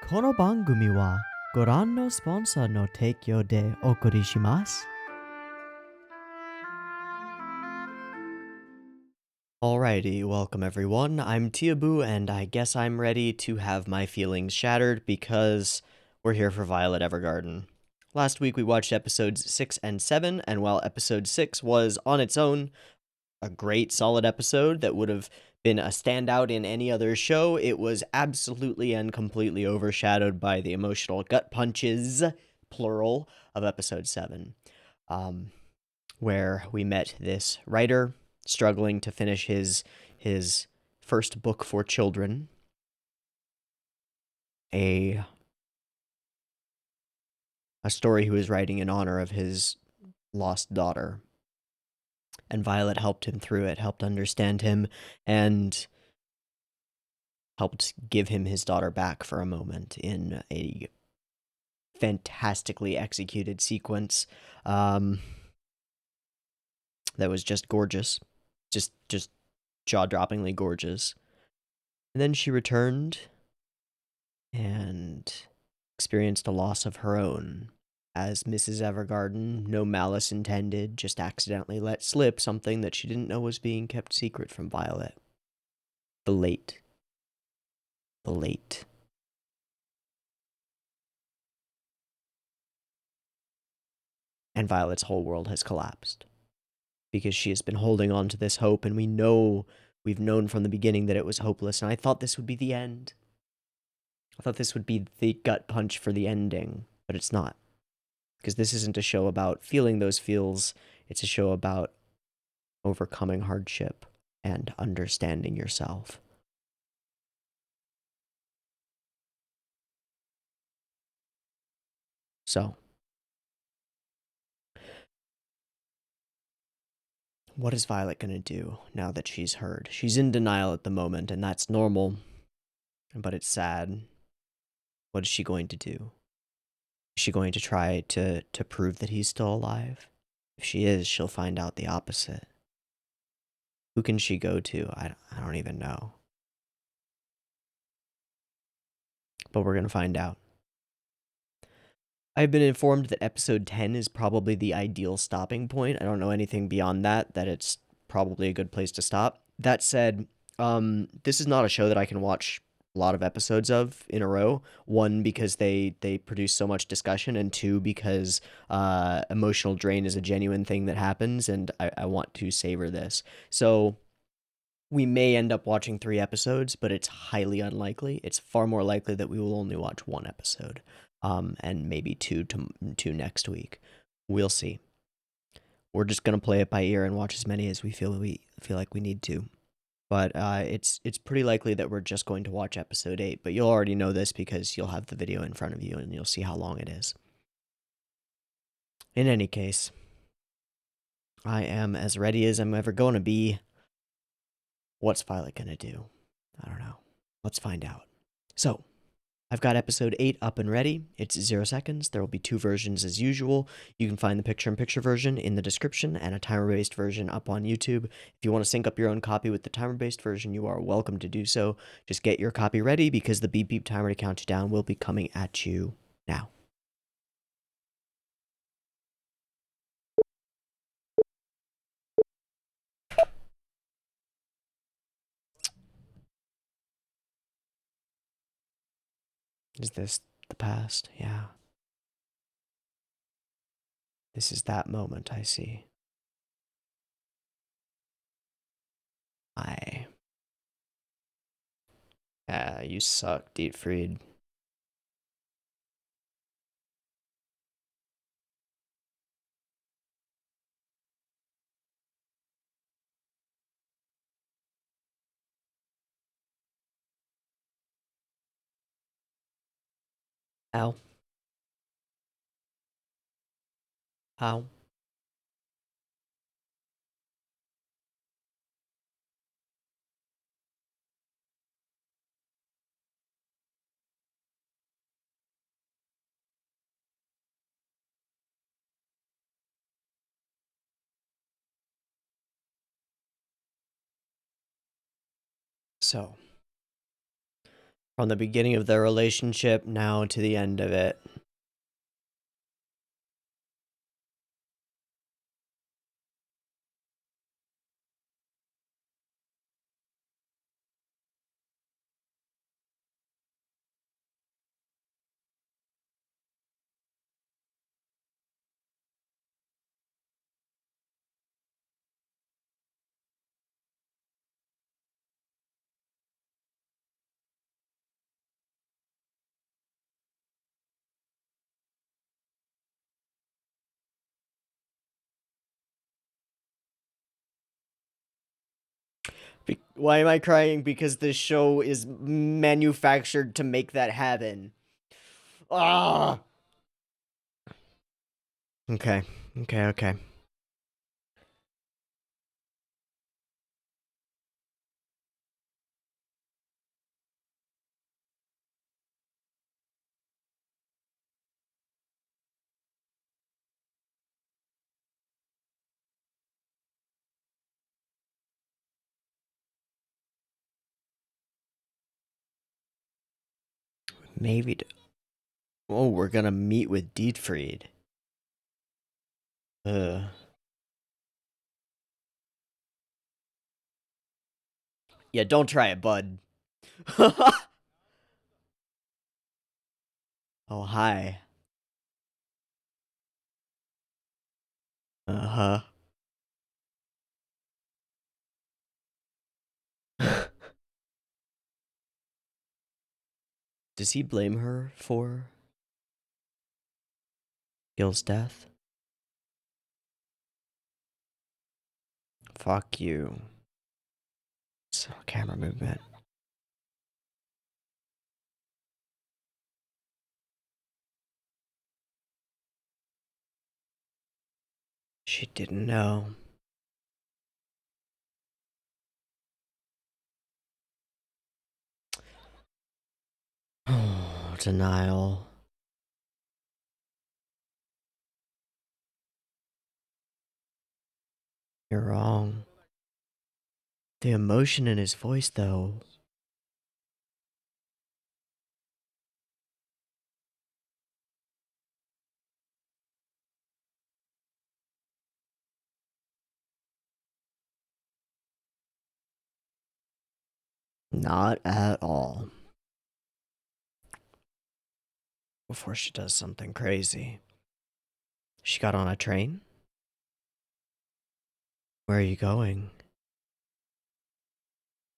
この番組はご覧のスポンサーの提供でお送りします。Alrighty, welcome everyone. I'm Teeaboo, and I guess I'm ready to have my feelings shattered because we're here for Violet Evergarden. Last week we watched episodes 6 and 7, and while episode 6 was on its own a great solid episode that would have been a standout in any other show, it was absolutely and completely overshadowed by the emotional gut punches, plural, of episode 7, where we met this writer struggling to finish his first book for children, a story he was writing in honor of his lost daughter. And Violet helped him through it, helped understand him, and helped give him his daughter back for a moment in a fantastically executed sequence that was just gorgeous, just jaw-droppingly gorgeous. And then she returned and experienced a loss of her own, as Mrs. Evergarden, no malice intended, just accidentally let slip something that she didn't know was being kept secret from Violet. The late. And Violet's whole world has collapsed, because she has been holding on to this hope, and we've known from the beginning that it was hopeless, and I thought this would be the end. I thought this would be the gut punch for the ending, but it's not. Because this isn't a show about feeling those feels, it's a show about overcoming hardship and understanding yourself. So, what is Violet gonna do now that she's heard? She's in denial at the moment, and that's normal, but it's sad. What is she going to do? Is she going to try to prove that he's still alive? If she is, she'll find out the opposite. Who can she go to? I don't even know. But we're gonna find out. I've been informed that episode 10 is probably the ideal stopping point. I don't know anything beyond that it's probably a good place to stop. That said, this is not a show that I can watch a lot of episodes of in a row. One, because they produce so much discussion, and two, because emotional drain is a genuine thing that happens, and I want to savor this. So we may end up watching 3 episodes, but it's highly unlikely. It's far more likely that we will only watch 1 episode, and maybe two next week. We'll see. We're just gonna play it by ear and watch as many as we feel like we need to. But it's pretty likely that we're just going to watch episode 8. But you'll already know this because you'll have the video in front of you and you'll see how long it is. In any case, I am as ready as I'm ever going to be. What's Violet gonna do? I don't know. Let's find out. So, I've got episode 8 up and ready. It's 0 seconds. There will be 2 versions as usual. You can find the picture-in-picture version in the description and a timer-based version up on YouTube. If you want to sync up your own copy with the timer-based version, you are welcome to do so. Just get your copy ready because the beep beep timer to count you down will be coming at you now. Is this the past? Yeah. This is that moment, I see. You suck, Dietfried. Ow. Ow. So, From the beginning of their relationship now to the end of it. Why am I crying? Because this show is manufactured to make that happen. Ah. Okay. Okay. Maybe. Oh, we're gonna meet with Dietfried. Yeah, don't try it, bud. Oh, hi. Uh-huh. Does he blame her for Gil's death? Fuck you. So, camera movement. She didn't know. Oh, denial. You're wrong. The emotion in his voice, though. Not at all. Before she does something crazy. She got on a train? Where are you going?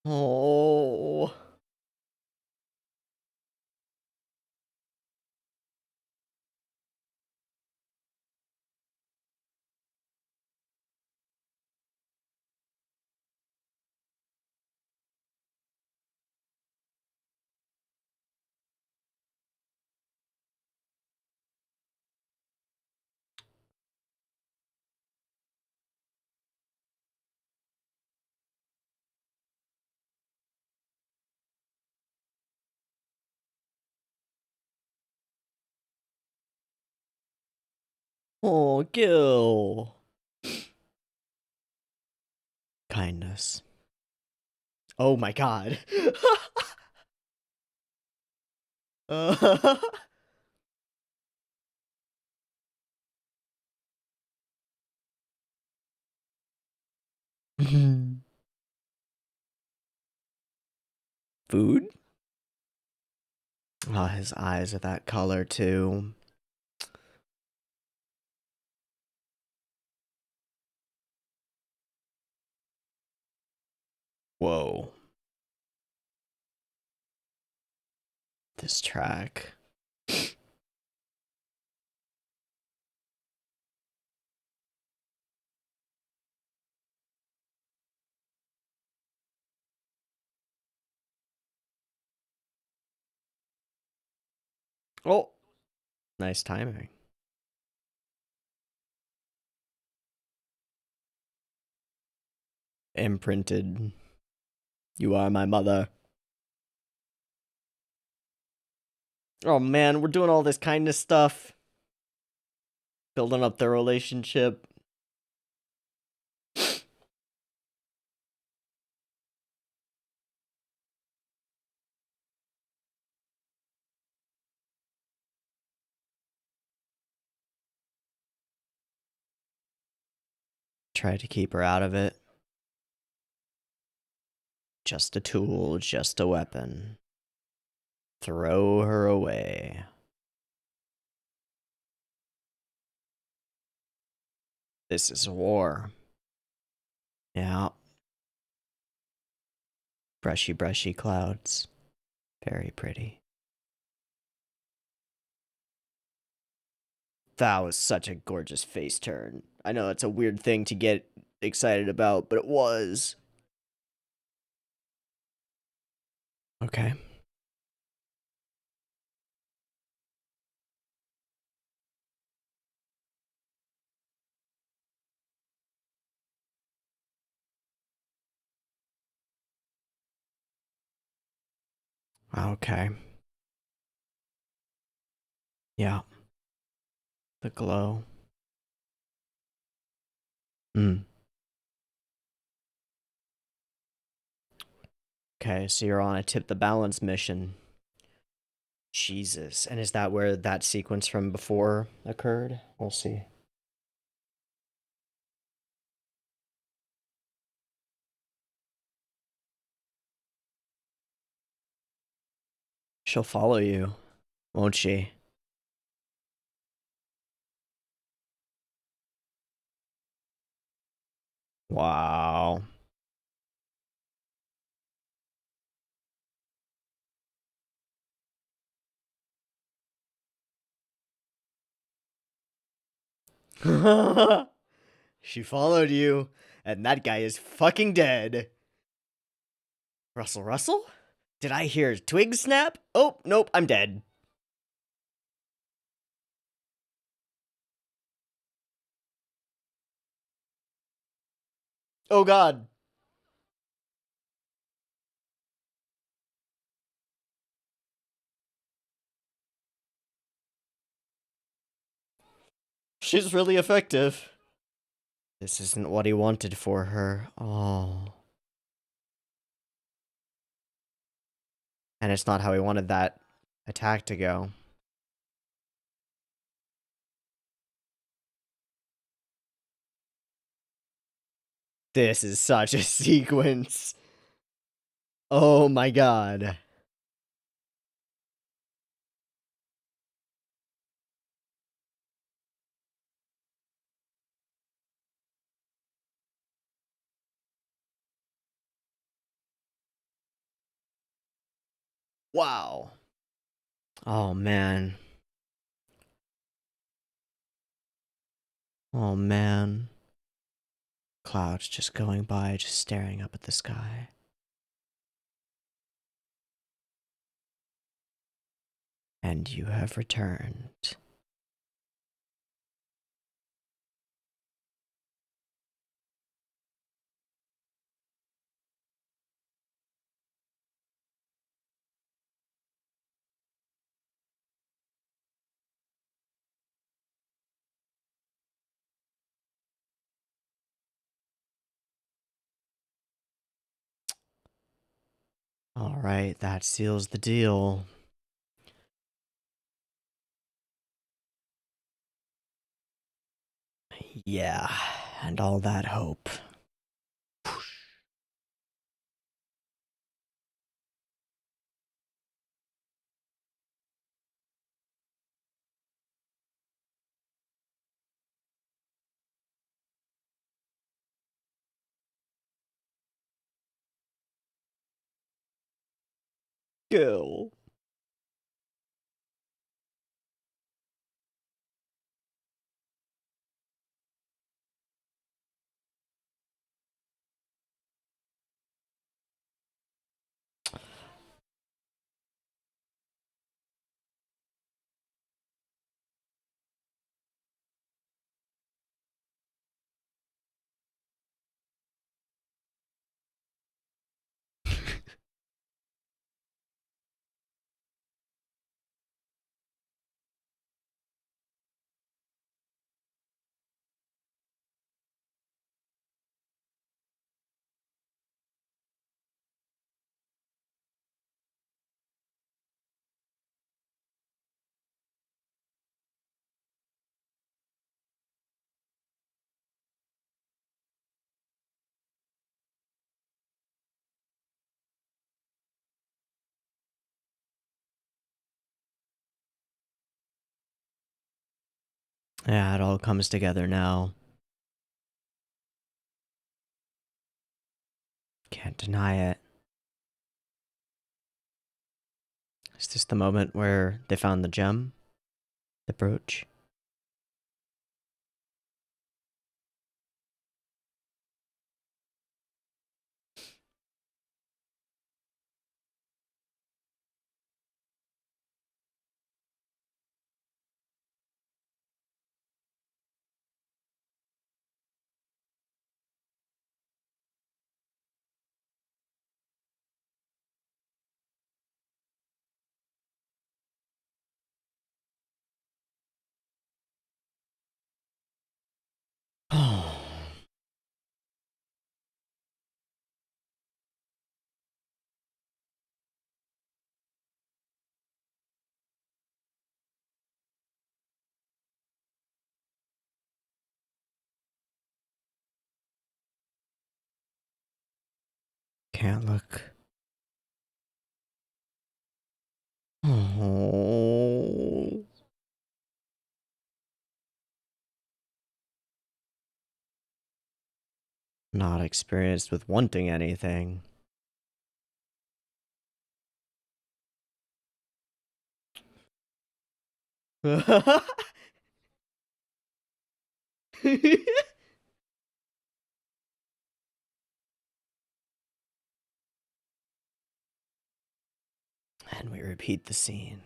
Oh. Oh, Gil. Kindness. Oh my god. Food? Oh, his eyes are that color too. Whoa. This track. Oh, nice timing. Imprinted. You are my mother. Oh man, we're doing all this kindness stuff. Building up their relationship. Try to keep her out of it. Just a tool, just a weapon. Throw her away. This is war. Yeah. Brushy, brushy clouds. Very pretty. That was such a gorgeous face turn. I know it's a weird thing to get excited about, but it was. Okay. Okay. Yeah. The glow. Hmm. Okay, so you're on a tip the balance mission. Jesus. And is that where that sequence from before occurred? We'll see. She'll follow you, won't she? Wow. She followed you, and that guy is fucking dead. Russell Russell? Did I hear twig snap? Oh, nope, I'm dead. Oh god. She's really effective. This isn't what he wanted for her. Oh. And it's not how he wanted that attack to go. This is such a sequence. Oh my god. Wow. Oh man. Oh man. Clouds just going by, just staring up at the sky. And you have returned. Alright, that seals the deal. Yeah, and all that hope. Go. Yeah, it all comes together now. Can't deny it. Is this the moment where they found the gem? The brooch? Oh. Can't look. Oh. Not experienced with wanting anything. And we repeat the scene.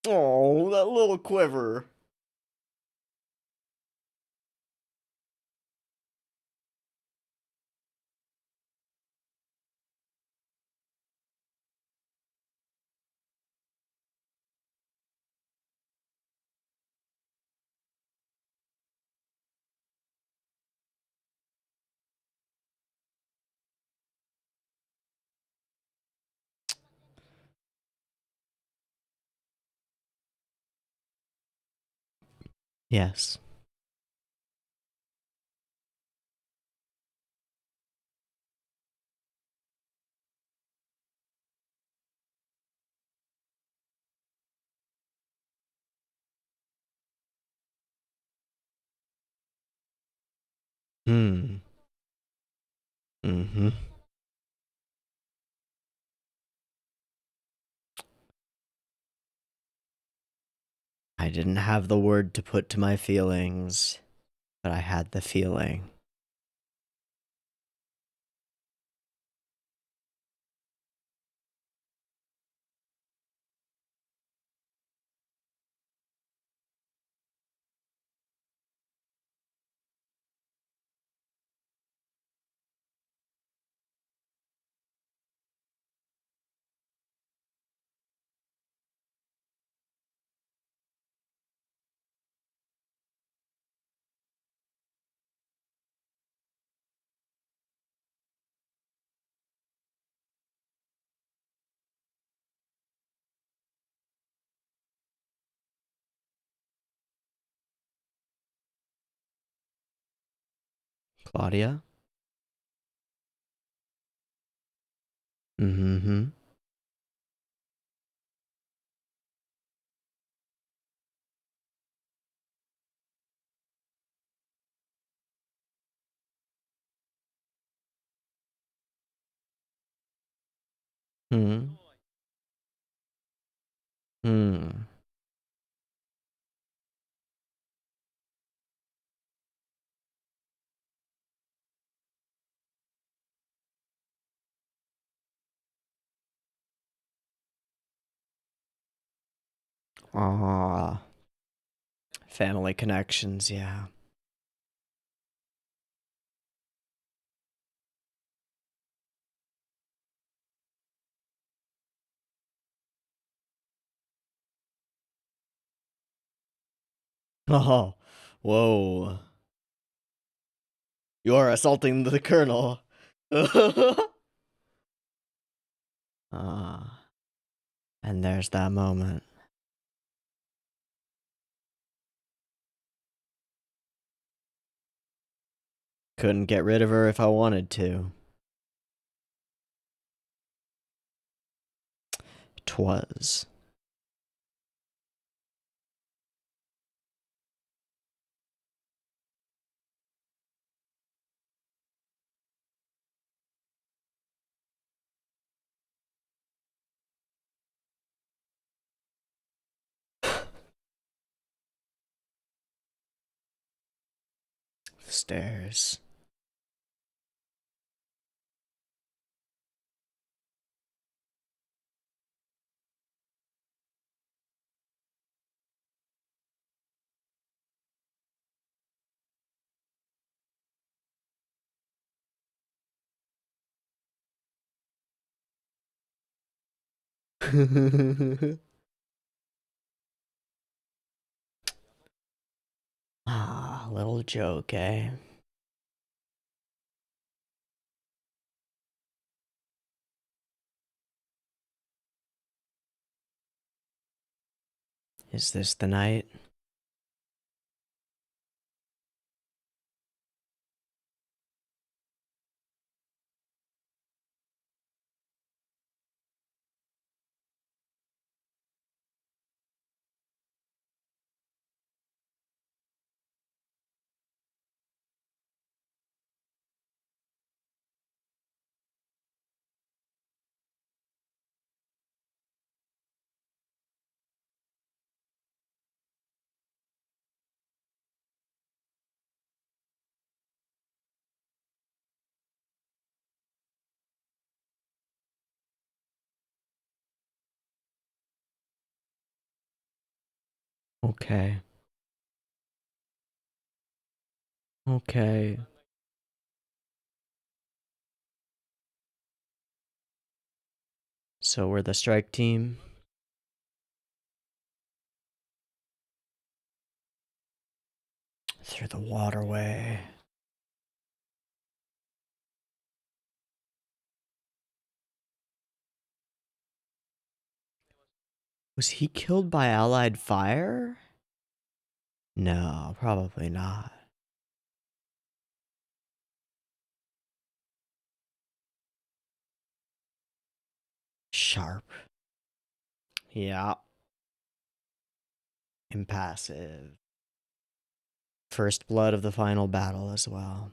Oh, that little quiver. Yes. Hmm. Mm-hmm. I didn't have the word to put to my feelings, but I had the feeling. Claudia? Mm-hmm. Hmm. Hmm. Ah. Family connections, yeah. Oh. Whoa. You are assaulting the colonel. Ah. And there's that moment. Couldn't get rid of her if I wanted to. 'Twas. Stairs. Ah, little joke, eh? Is this the night? Okay. Okay. So we're the strike team. Through the waterway. Was he killed by allied fire? No, probably not. Sharp. Yeah. Impassive. First blood of the final battle as well.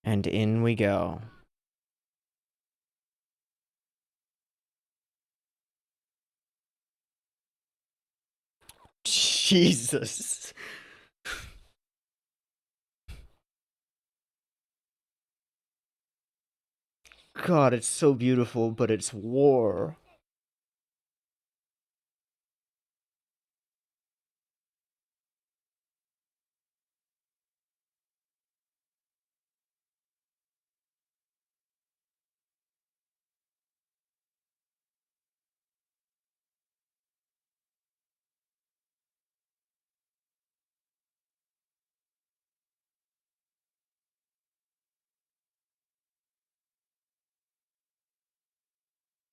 And in we go. Jesus. God, it's so beautiful, but it's war.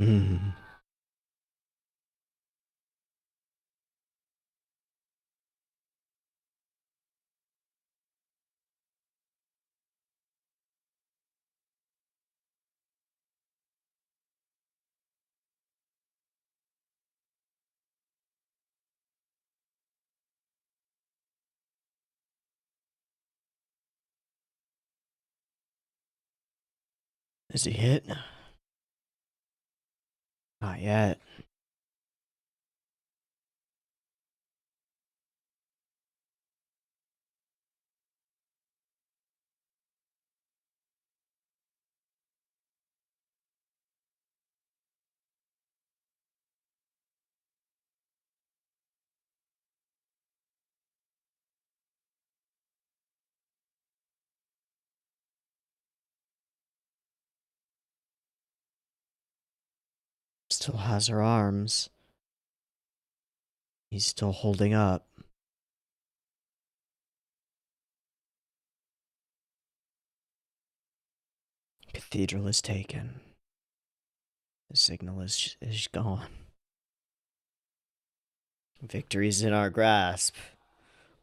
Mm. Is he hit? Not yet. Still has her arms. He's still holding up. Cathedral is taken. The signal is gone. Victory's in our grasp.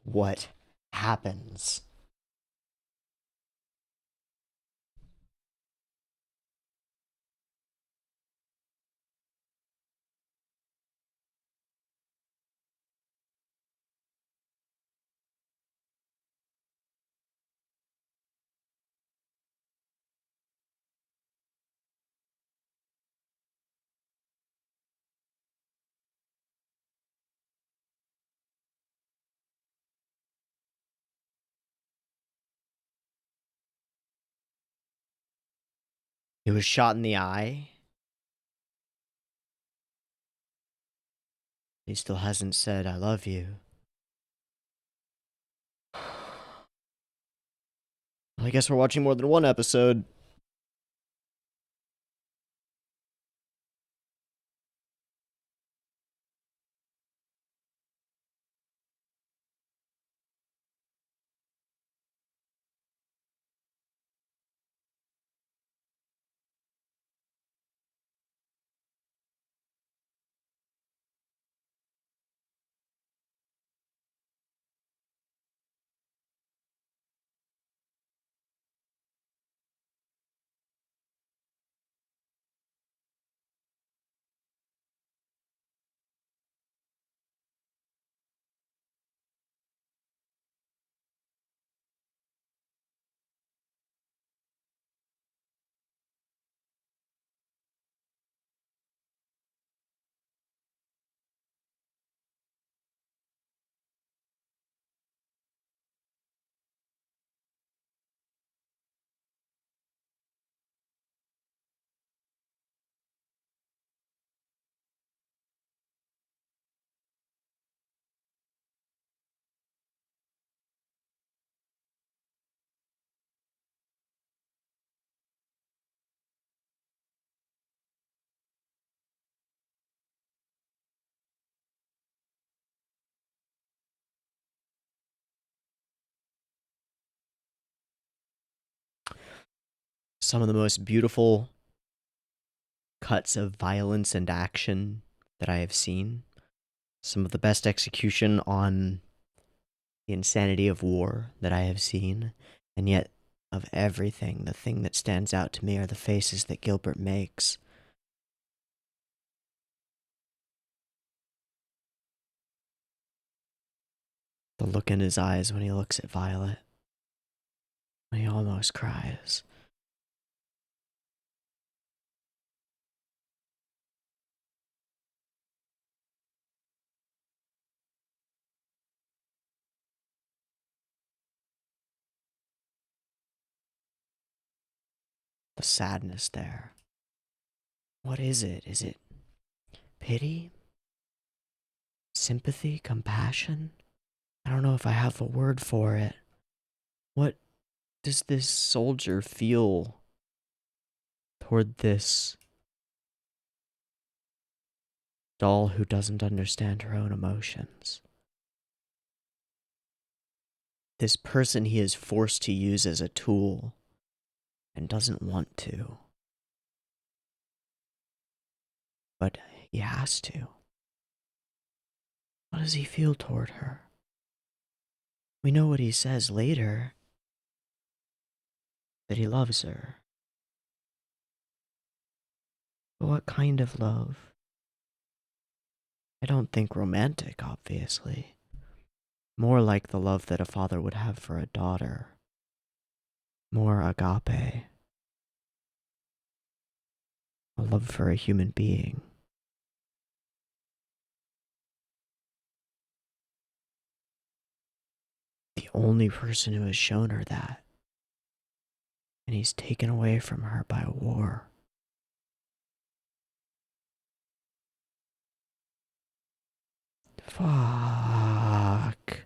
What happens? He was shot in the eye. He still hasn't said, I love you. I guess we're watching more than one episode. Some of the most beautiful cuts of violence and action that I have seen. Some of the best execution on the insanity of war that I have seen. And yet, of everything, the thing that stands out to me are the faces that Gilbert makes. The look in his eyes when he looks at Violet. When he almost cries. The sadness there. What is it? Is it pity? Sympathy? Compassion? I don't know if I have a word for it. What does this soldier feel toward this doll who doesn't understand her own emotions? This person he is forced to use as a tool and doesn't want to. But he has to. What does he feel toward her? We know what he says later, that he loves her. But what kind of love? I don't think romantic, obviously. More like the love that a father would have for a daughter. More agape. A love for a human being. The only person who has shown her that. And he's taken away from her by war. Fuck.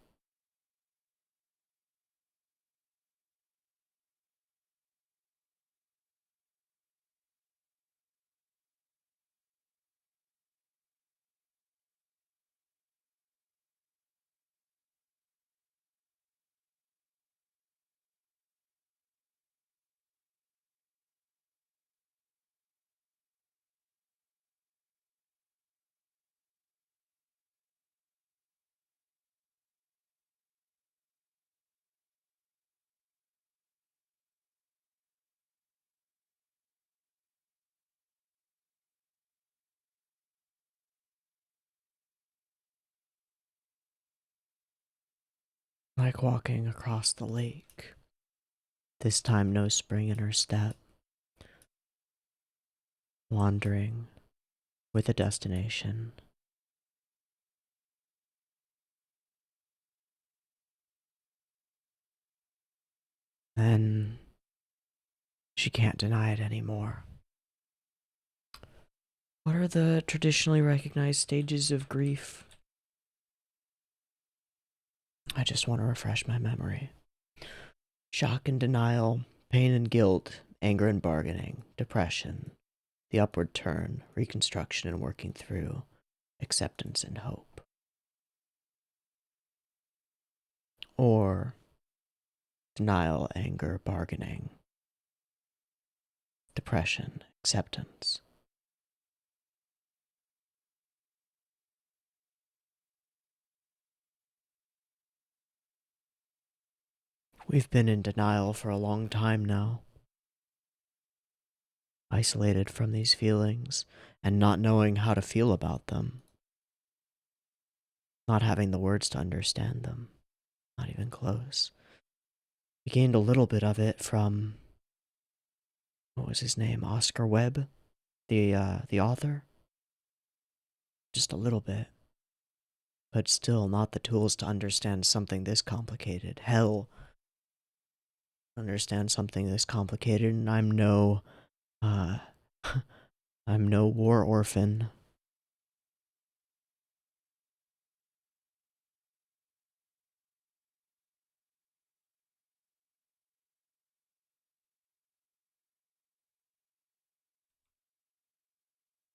Like walking across the lake. This time no spring in her step. Wandering with a destination. Then she can't deny it anymore. What are the traditionally recognized stages of grief? I just want to refresh my memory. Shock and denial, pain and guilt, anger and bargaining, depression, the upward turn, reconstruction and working through, acceptance and hope. Or denial, anger, bargaining, depression, acceptance. We've been in denial for a long time now. Isolated from these feelings and not knowing how to feel about them. Not having the words to understand them. Not even close. We gained a little bit of it from, what was his name? Oscar Webb? The author? Just a little bit. But still not the tools to understand something this complicated. Hell, understand something this complicated, and I'm no, I'm no war orphan.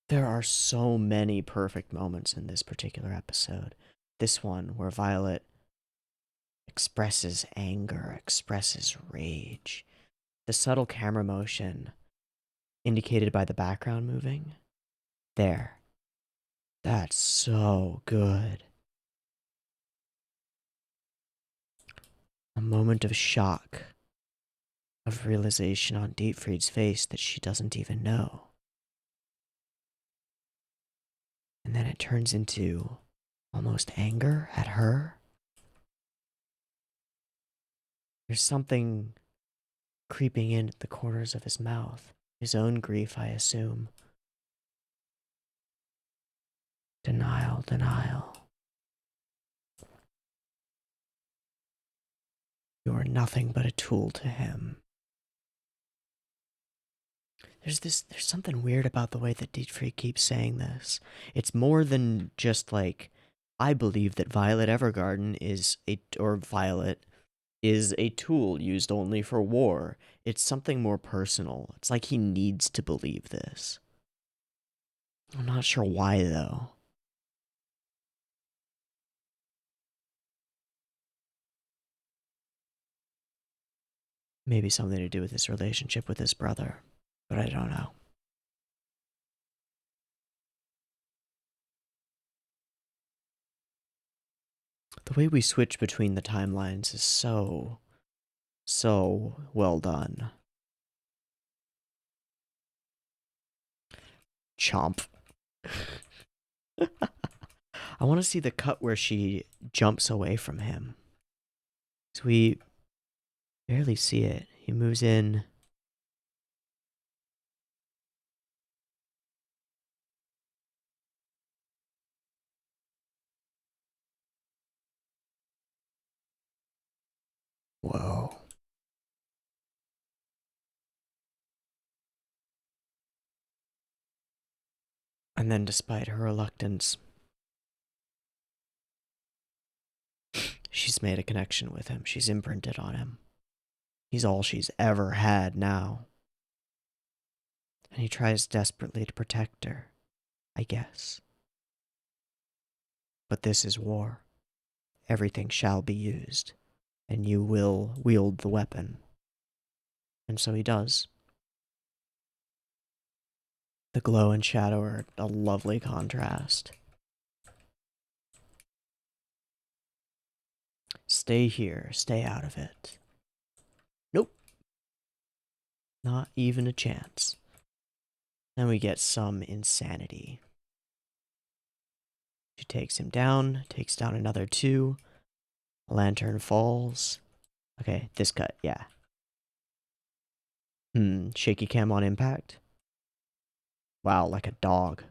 There are so many perfect moments in this particular episode. This one where Violet expresses anger, expresses rage. The subtle camera motion indicated by the background moving. There. That's so good. A moment of shock, of realization on Dietfried's face that she doesn't even know. And then it turns into almost anger at her. There's something creeping in at the corners of his mouth. His own grief, I assume. Denial, denial. You are nothing but a tool to him. There's something weird about the way that Dietfried keeps saying this. It's more than just like, I believe that Violet Evergarden Violet is a tool used only for war. It's something more personal. It's like he needs to believe this. I'm not sure why, though. Maybe something to do with his relationship with his brother, but I don't know. The way we switch between the timelines is so well done. Chomp. I want to see the cut where she jumps away from him. So we barely see it. He moves in. Whoa. And then, despite her reluctance, she's made a connection with him. She's imprinted on him. He's all she's ever had now. And he tries desperately to protect her, I guess. But this is war. Everything shall be used, and you will wield the weapon. And so he does. The glow and shadow are a lovely contrast. Stay here, stay out of it. Nope. Not even a chance. Then we get some insanity. She takes him down, takes down another two. Lantern falls. Okay, this cut, yeah. Shaky cam on impact. Wow, like a dog.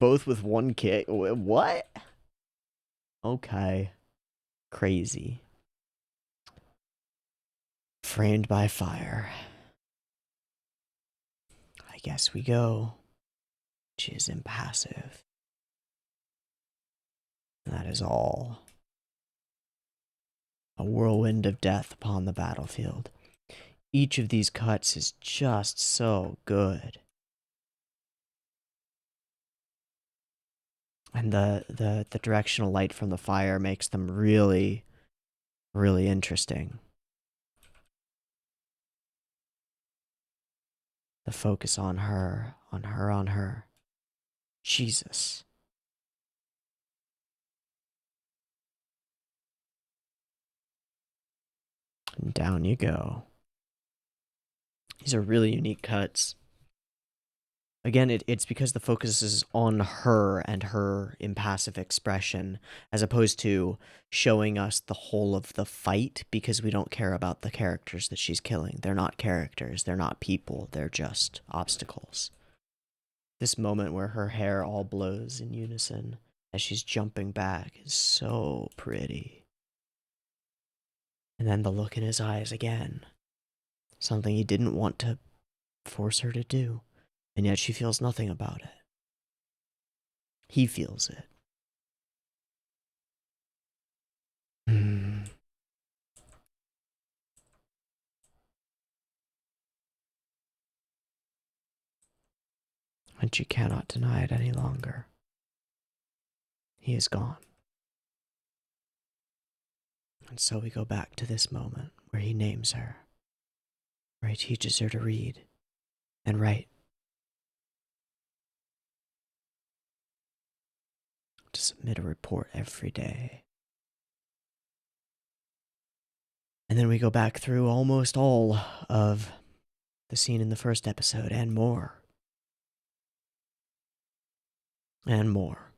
Both with one kick. What? Okay. Crazy. Framed by fire. I guess we go. She is impassive. And that is all. A whirlwind of death upon the battlefield. Each of these cuts is just so good. And the directional light from the fire makes them really, really interesting. The focus on her, on her, on her. Jesus. And down you go. These are really unique cuts. Again, it's because the focus is on her and her impassive expression, as opposed to showing us the whole of the fight, because we don't care about the characters that she's killing. They're not characters, they're not people, they're just obstacles. This moment where her hair all blows in unison as she's jumping back is so pretty. And then the look in his eyes again. Something he didn't want to force her to do, and yet she feels nothing about it. He feels it. And she cannot deny it any longer. He is gone. And so we go back to this moment where he names her, where he teaches her to read and write, to submit a report every day. And then we go back through almost all of the scene in the first episode and more. And more.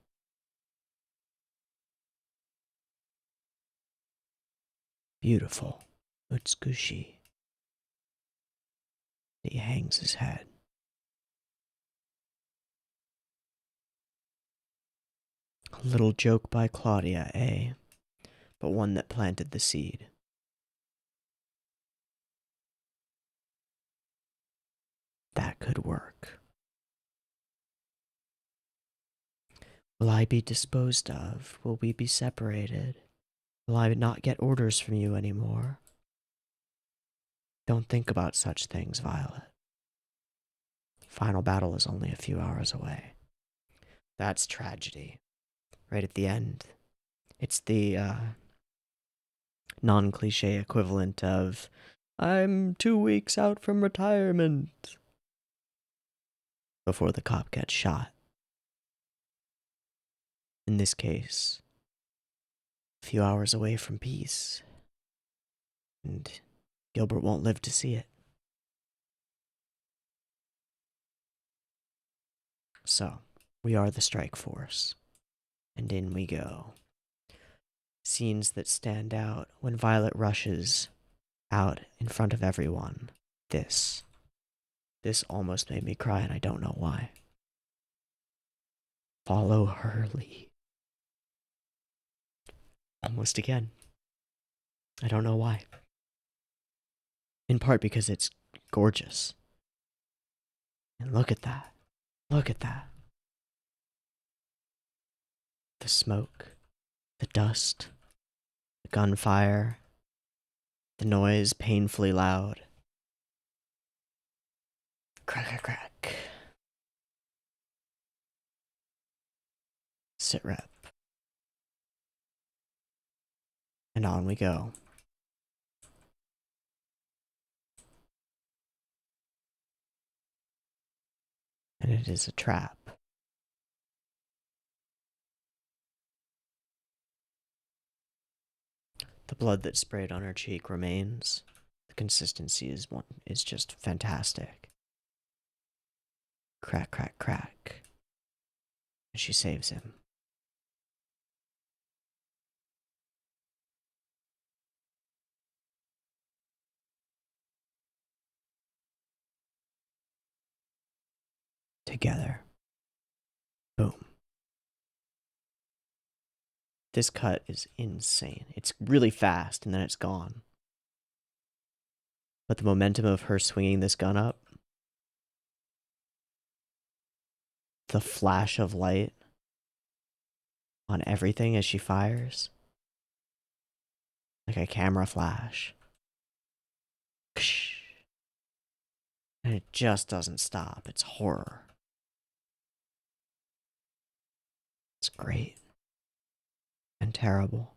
Beautiful. Utsukushi. He hangs his head. A little joke by Claudia, eh? But one that planted the seed. That could work. Will I be disposed of? Will we be separated? Will I not get orders from you anymore? Don't think about such things, Violet. Final battle is only a few hours away. That's tragedy. Right at the end. It's the non-cliche equivalent of, I'm 2 weeks out from retirement, before the cop gets shot. In this case, a few hours away from peace. And Gilbert won't live to see it. So, we are the strike force. And in we go. Scenes that stand out when Violet rushes out in front of everyone. This almost made me cry, and I don't know why. Follow her lead. Almost again. I don't know why. In part because it's gorgeous. And look at that. Look at that. The smoke, the dust, the gunfire, the noise painfully loud. Crack, crack, crack. Sit rep. And on we go. And it is a trap. The blood that sprayed on her cheek remains. The consistency is just fantastic. Crack, crack, crack. And she saves him. together. Boom. This cut is insane. It's really fast, and then it's gone. But the momentum of her swinging this gun up, the flash of light on everything as she fires, like a camera flash. And it just doesn't stop. It's horror. It's great. And terrible.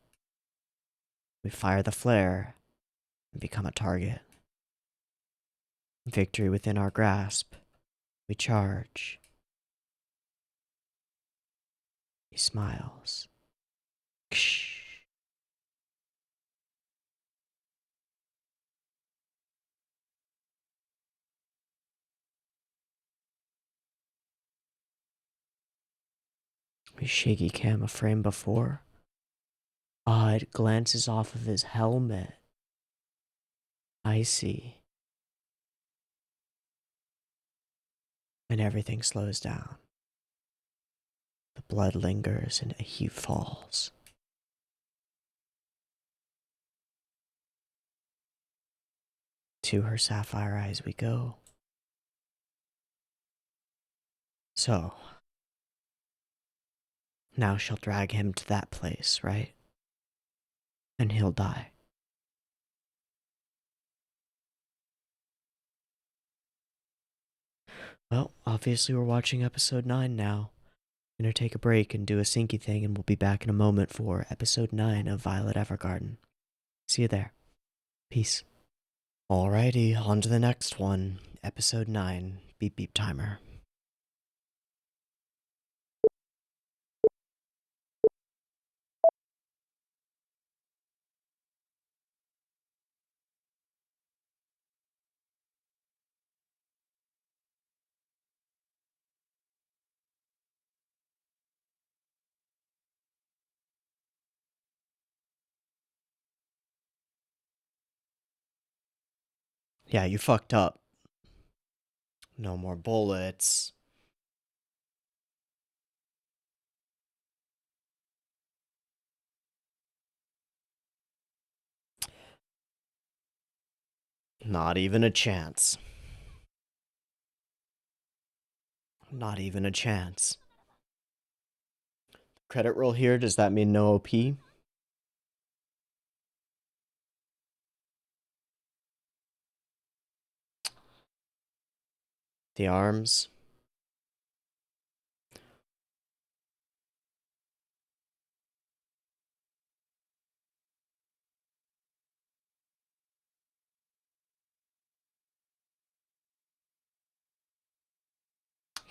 We fire the flare and become a target. Victory within our grasp. We charge. He smiles. We shaky cam a frame before. It glances off of his helmet. I see. And everything slows down. The blood lingers and he falls. To her sapphire eyes we go. So, now she'll drag him to that place, right? And he'll die. Well, obviously we're watching episode 9 now. I'm gonna take a break and do a syncy thing, and we'll be back in a moment for episode 9 of Violet Evergarden. See you there. Peace. Alrighty, on to the next one. Episode 9, Beep Beep Timer. Yeah, you fucked up. No more bullets. Not even a chance. Not even a chance. Credit roll here, does that mean no OP? The arms.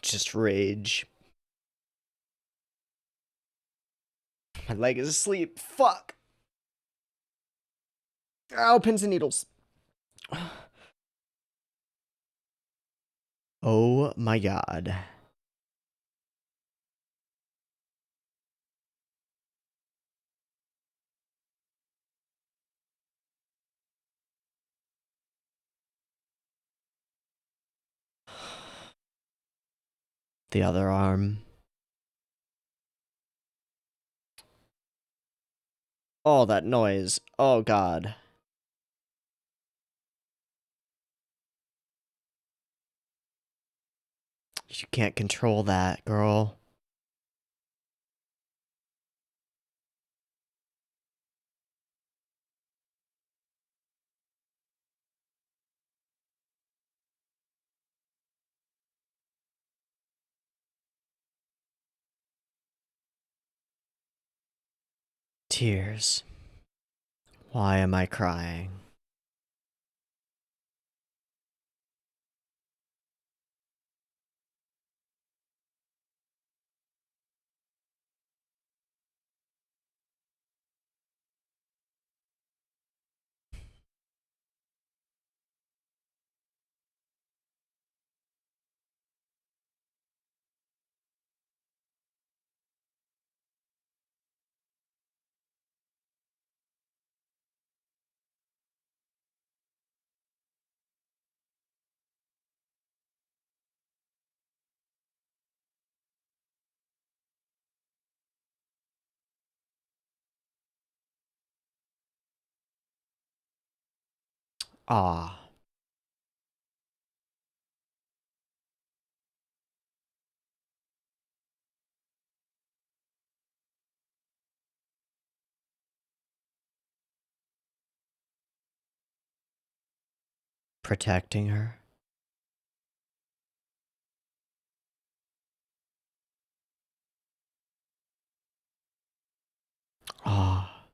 Just rage. My leg is asleep. Fuck. Ow, pins and needles. Oh my god. The other arm. Oh, that noise. Oh god. You can't control that, girl. Tears. Why am I crying? Ah. Protecting her. Ah.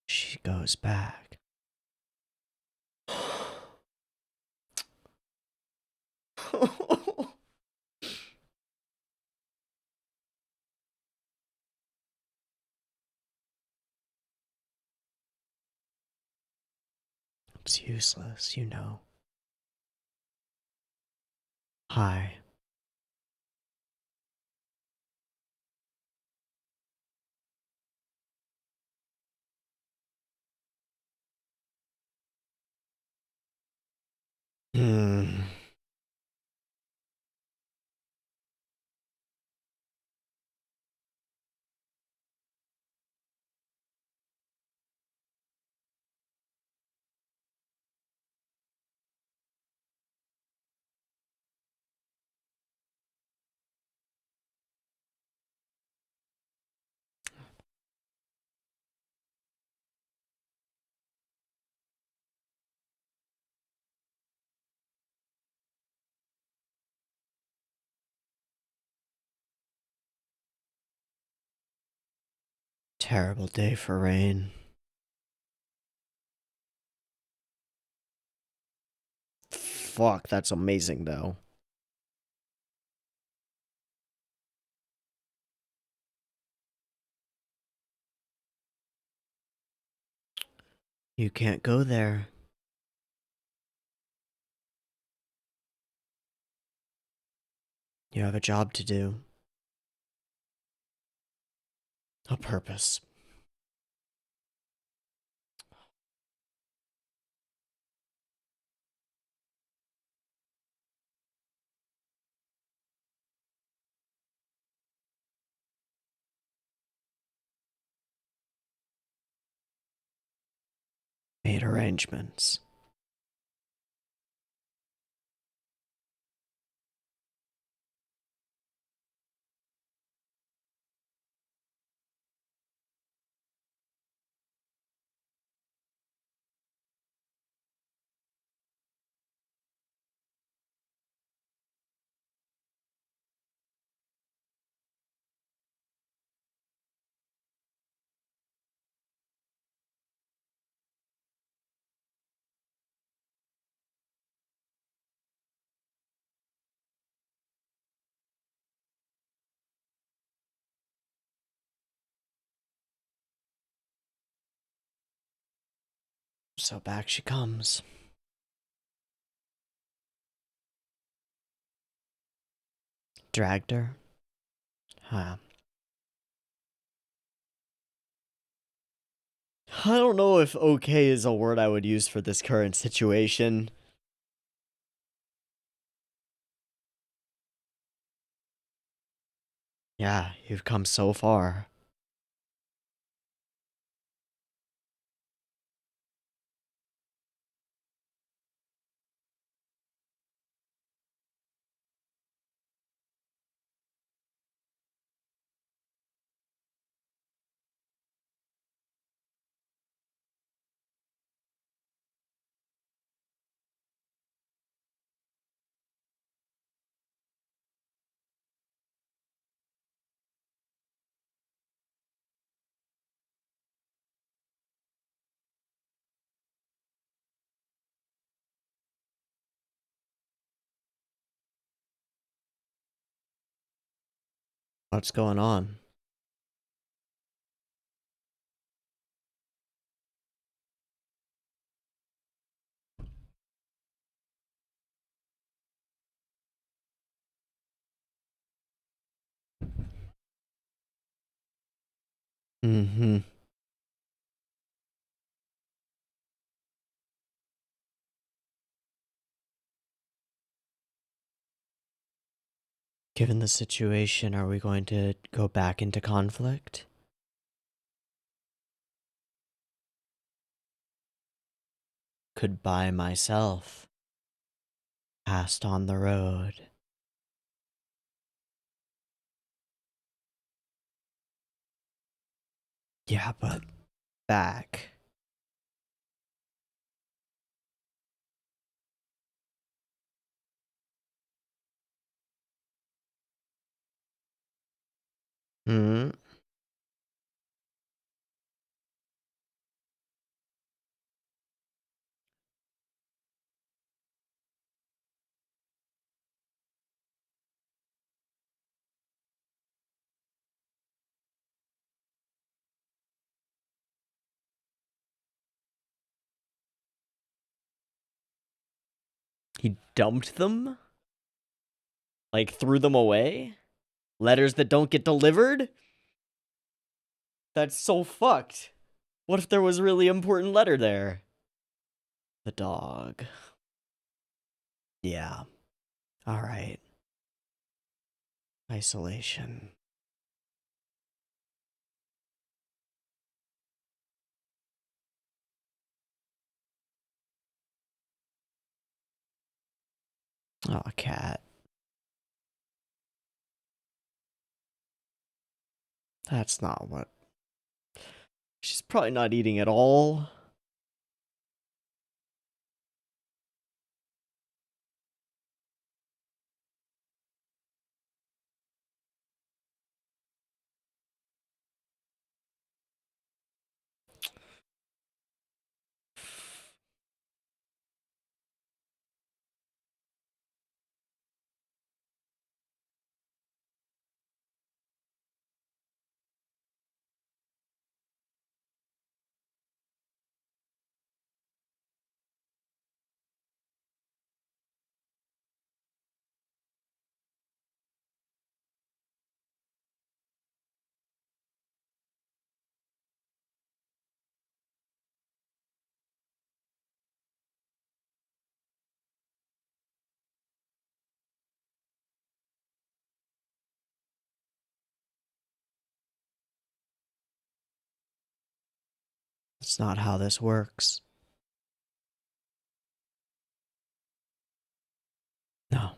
She goes back. It's useless, you know. Hi. Hmm. Terrible day for rain. Fuck, that's amazing though. You can't go there. You have a job to do. A purpose. Made arrangements. So back she comes. Dragged her? Huh. I don't know if okay is a word I would use for this current situation. Yeah, you've come so far. What's going on? Mm-hmm. Given the situation, are we going to go back into conflict? could buy myself. Passed on the road. Yeah, but back. Hmm. He dumped them? Like, threw them away? Letters that don't get delivered? That's so fucked. What if there was a really important letter there? The dog. Yeah. Alright. Isolation. Oh, a cat. That's not what... She's probably not eating at all. That's not how this works. No.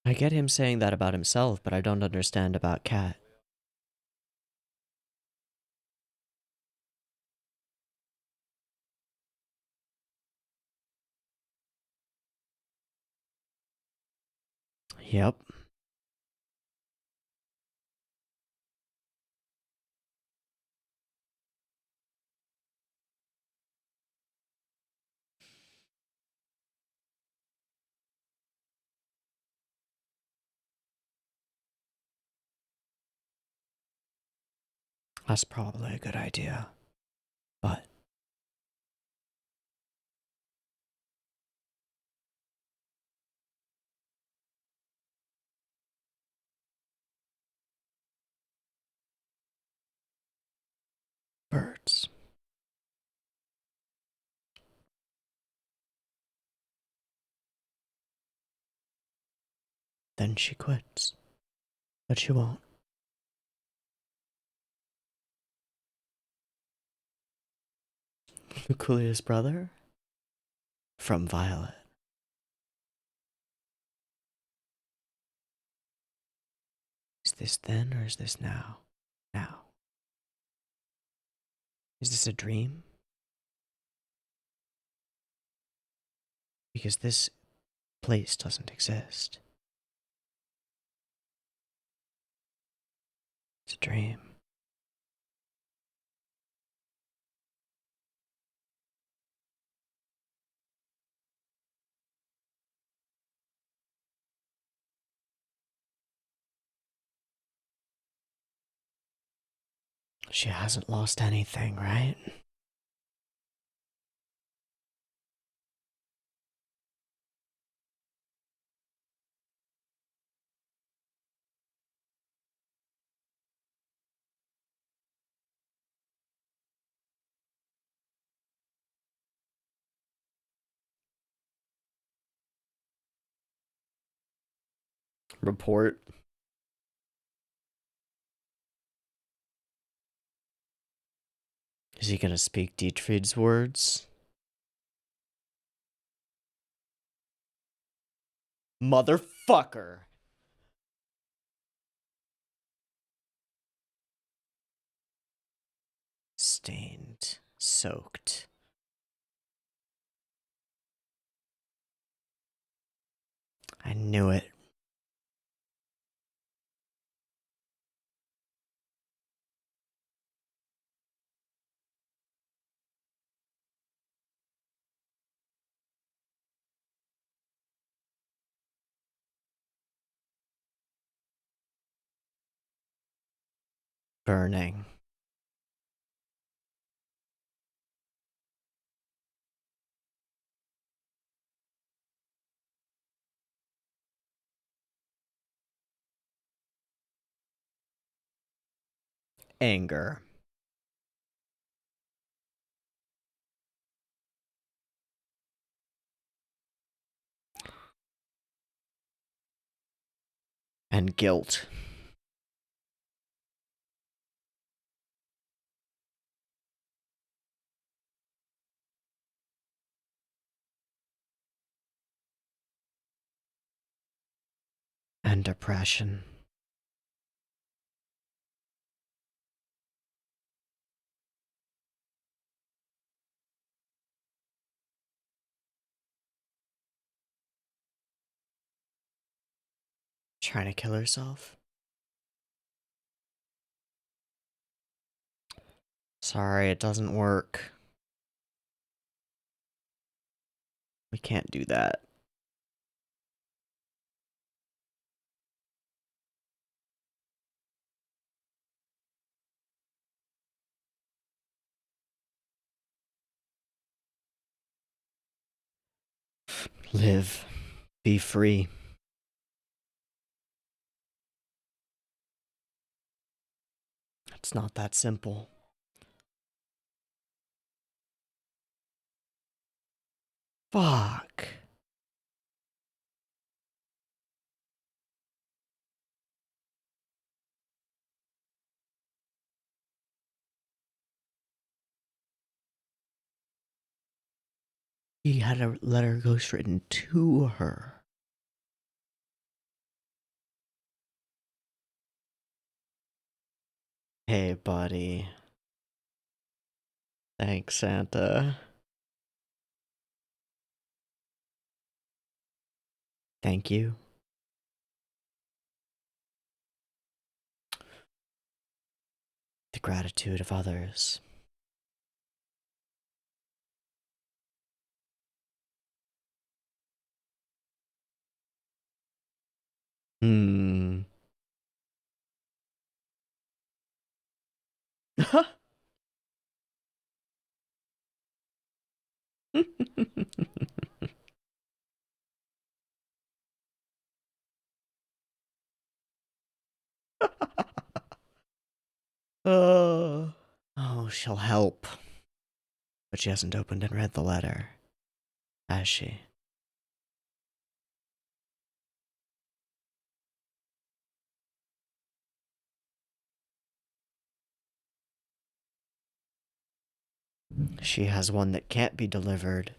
I get him saying that about himself, but I don't understand about Cat. Yep. That's probably a good idea. But birds. Then she quits. But she won't. Luculia's brother? From Violet. Is this then or is this now? Now. Is this a dream? Because this place doesn't exist. It's a dream. She hasn't lost anything, right? Report. Is he gonna speak Dietrich's words? Motherfucker! Stained. Soaked. I knew it. Burning. Anger. And guilt. And depression. Trying to kill herself? Sorry, it doesn't work. We can't do that. Live. Be free. It's not that simple. Fuck. He had a letter ghostwritten to her. Hey, buddy. Thanks, Santa. Thank you. The gratitude of others. Hmm. Oh. Oh, she'll help. But she hasn't opened and read the letter, has she? She has one that can't be delivered.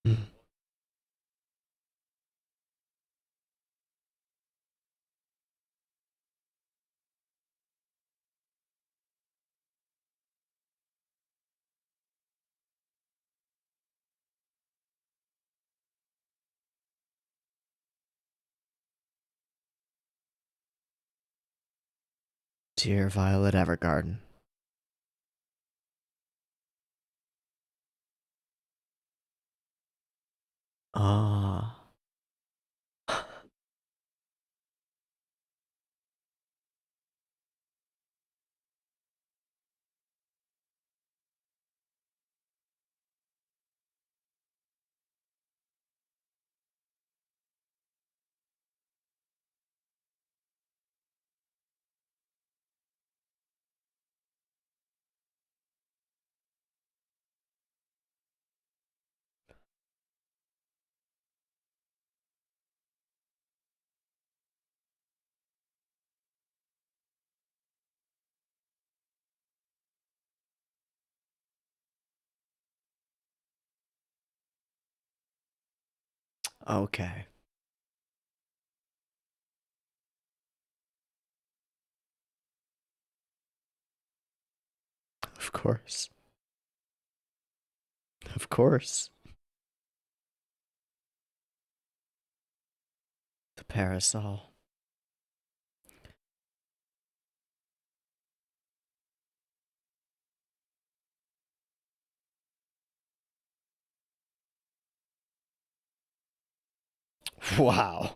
Hmm. Dear Violet Evergarden. Ah. Okay. Of course. Of course. The parasol. Wow.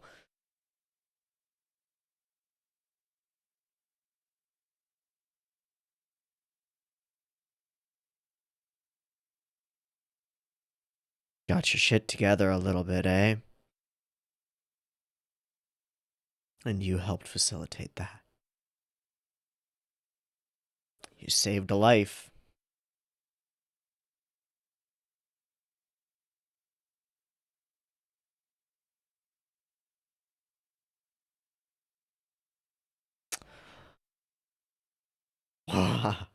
Got your shit together a little bit, eh? And you helped facilitate that. You saved a life. Oh.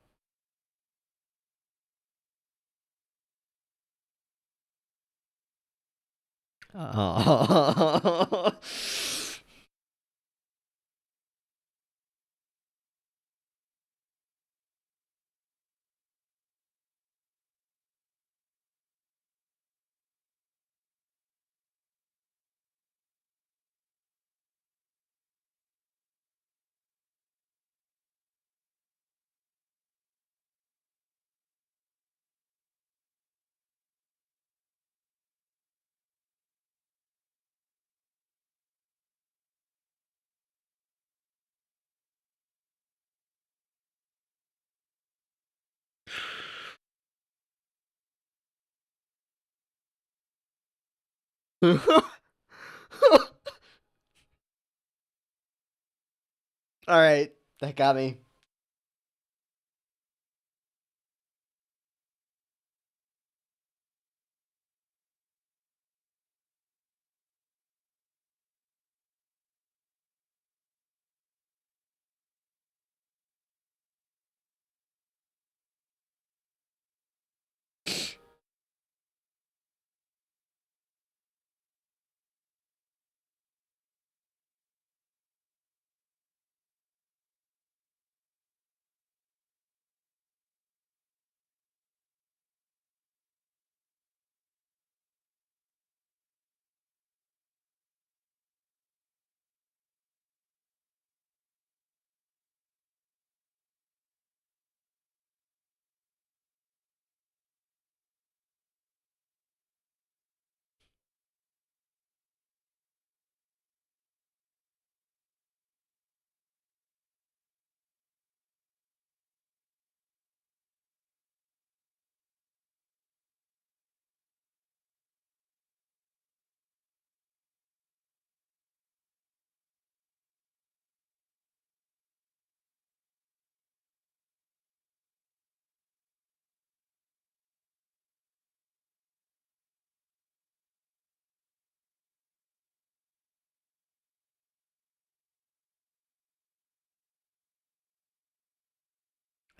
All right, that got me.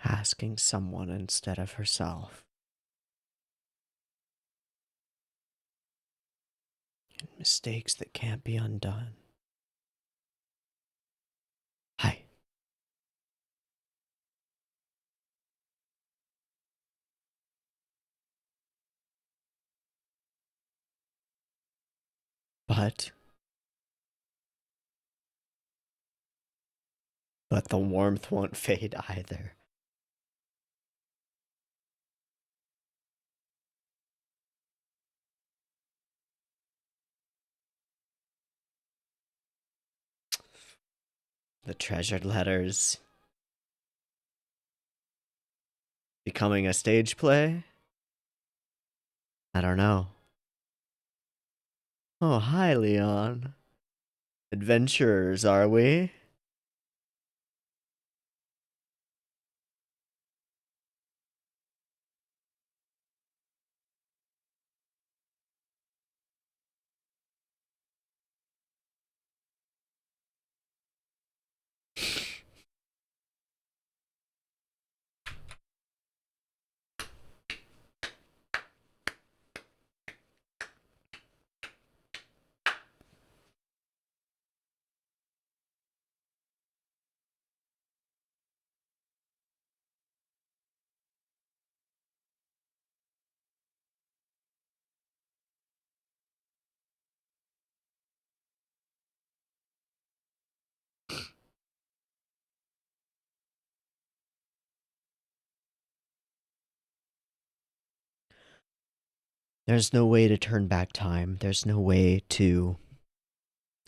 Asking someone instead of herself. Mistakes that can't be undone. Hi. But the warmth won't fade either. The treasured letters. Becoming a stage play? I don't know. Oh, hi, Leon. Adventurers, are we? There's no way to turn back time. There's no way to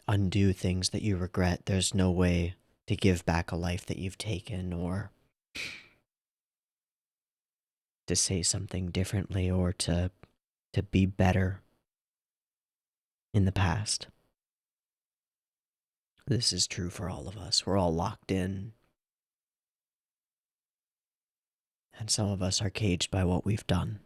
undo things that you regret. There's no way to give back a life that you've taken or to say something differently or to be better in the past. This is true for all of us. We're all locked in. And some of us are caged by what we've done.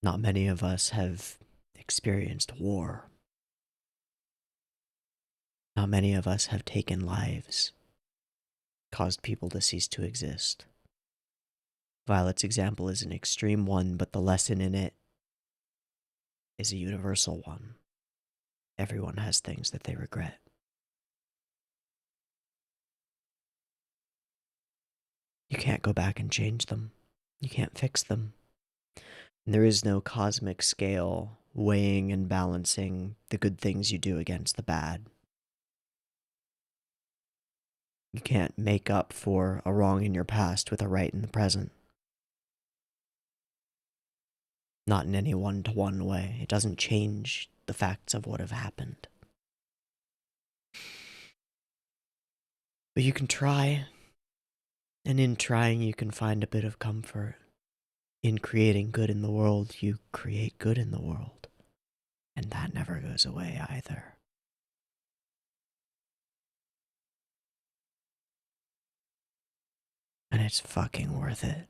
Not many of us have experienced war. Not many of us have taken lives, caused people to cease to exist. Violet's example is an extreme one, but the lesson in it is a universal one. Everyone has things that they regret. You can't go back and change them. You can't fix them. And there is no cosmic scale weighing and balancing the good things you do against the bad. You can't make up for a wrong in your past with a right in the present. Not in any one-to-one way. It doesn't change the facts of what have happened. But you can try, and in trying you can find a bit of comfort. In creating good in the world, you create good in the world. And that never goes away either. And it's fucking worth it.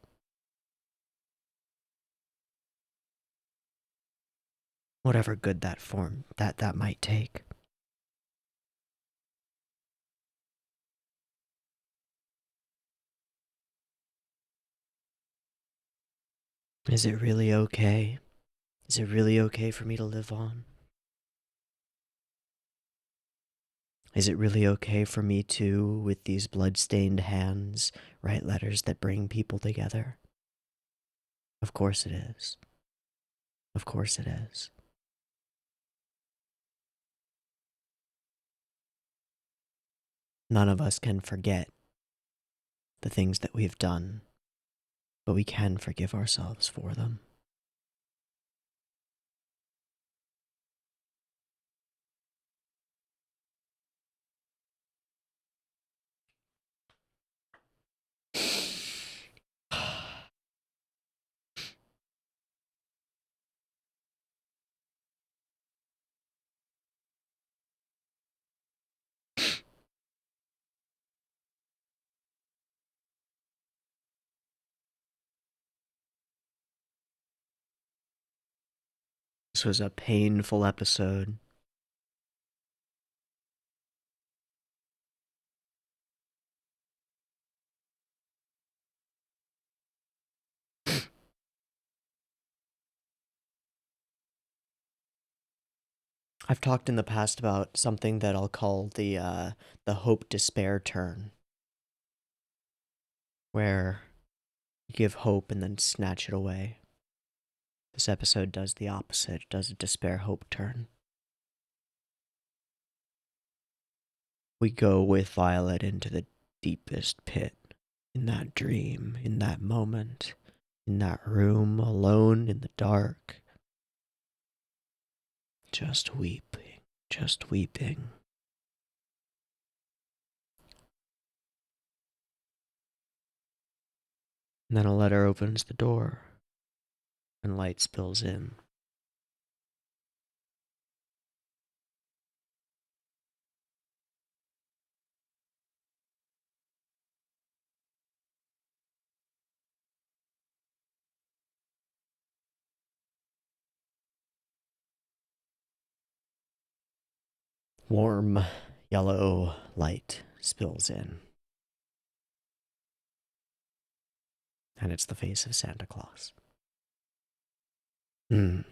Whatever good that form that might take. Is it really okay? Is it really okay for me to live on? Is it really okay for me to, with these blood-stained hands, write letters that bring people together? Of course it is. Of course it is. None of us can forget the things that we've done, but we can forgive ourselves for them. This was a painful episode. I've talked in the past about something that I'll call the hope-despair turn, where you give hope and then snatch it away. This episode does the opposite. It does a despair-hope turn. We go with Violet into the deepest pit, in that dream, in that moment, in that room, alone in the dark. Just weeping, just weeping. And then a letter opens the door, and light spills in. Warm, yellow light spills in. And it's the face of Santa Claus. To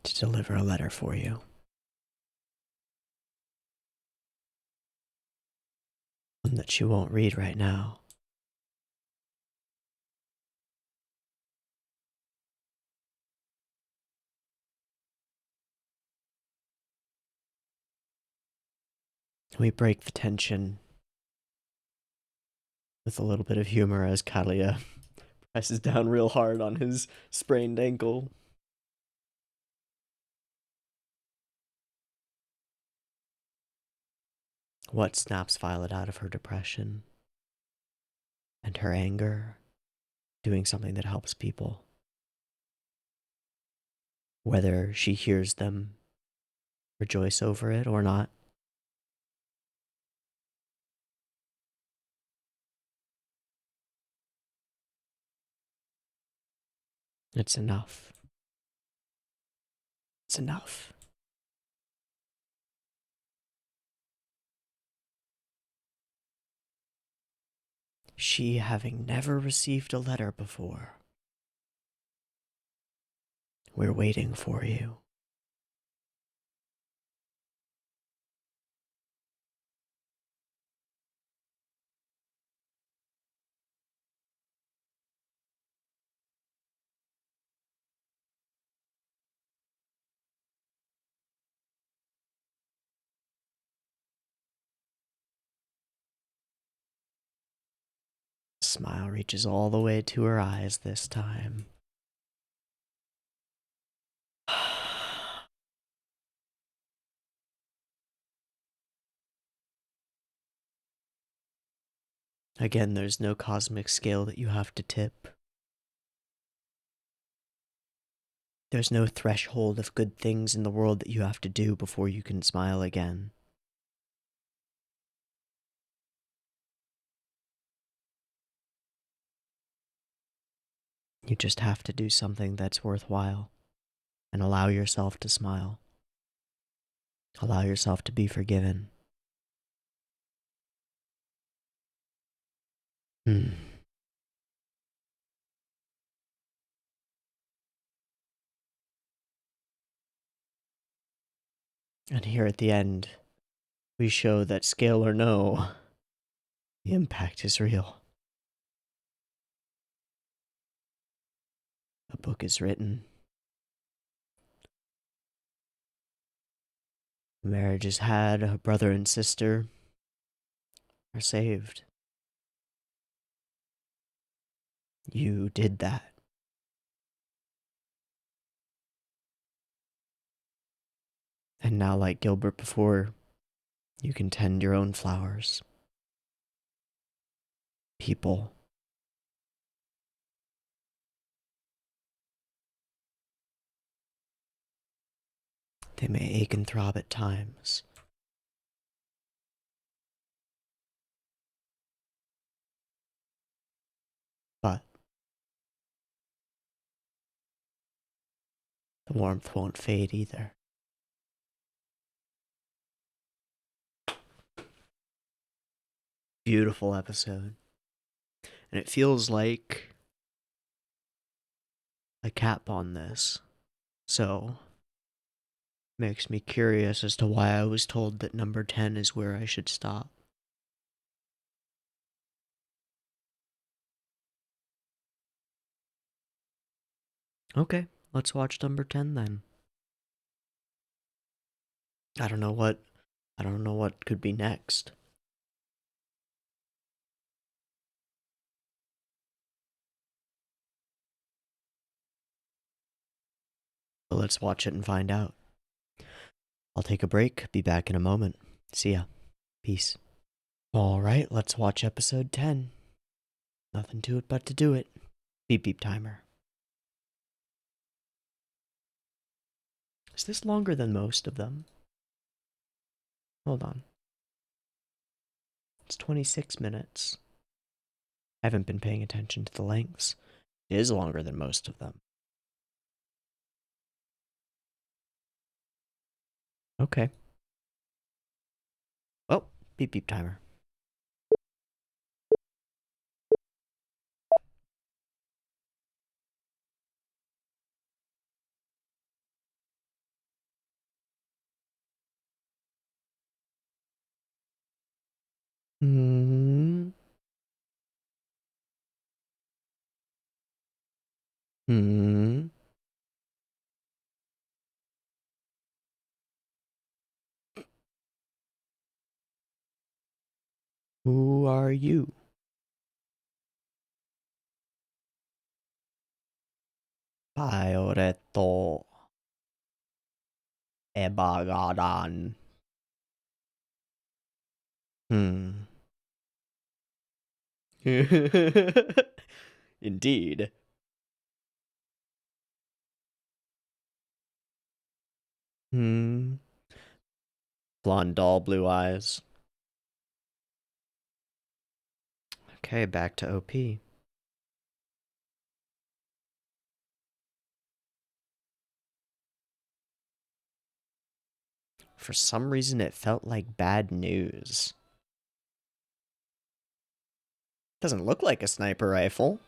deliver a letter for you. One that you won't read right now. We break the tension with a little bit of humor as Kalia presses down real hard on his sprained ankle. What snaps Violet out of her depression and her anger? Doing something that helps people. Whether she hears them rejoice over it or not. It's enough. It's enough. She having never received a letter before. We're waiting for you. The smile reaches all the way to her eyes this time. Again, there's no cosmic scale that you have to tip. There's no threshold of good things in the world that you have to do before you can smile again. You just have to do something that's worthwhile and allow yourself to smile. Allow yourself to be forgiven. Hmm. And here at the end, we show that scale or no, the impact is real. A book is written. A marriage is had. A brother and sister are saved. You did that. And now, like Gilbert before, you can tend your own flowers. People. They may ache and throb at times. But the warmth won't fade either. Beautiful episode. And it feels like a cap on this. So, makes me curious as to why I was told that number 10 is where I should stop. Okay, let's watch number 10 then. I don't know what could be next. But let's watch it and find out. I'll take a break, be back in a moment. See ya. Peace. Alright, let's watch episode 10. Nothing to it but to do it. Beep beep timer. Is this longer than most of them? Hold on. It's 26 minutes. I haven't been paying attention to the lengths. It is longer than most of them. Okay. Well, beep beep timer. Hmm. Hmm. are you? Violetto Evergarden. Hmm. Indeed. Hmm. Blonde doll, blue eyes. Okay, back to OP. For some reason, it felt like bad news. Doesn't look like a sniper rifle.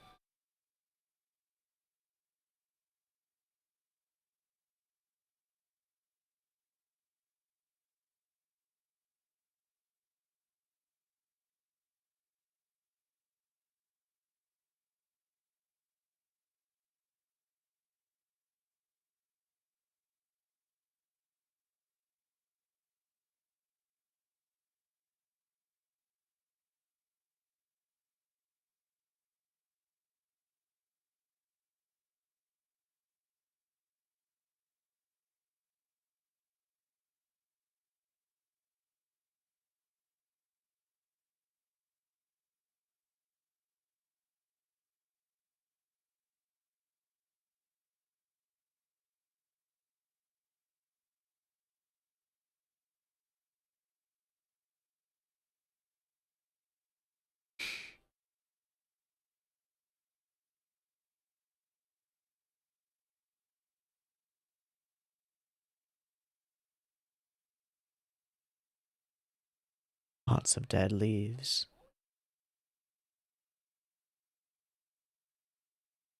Lots of dead leaves.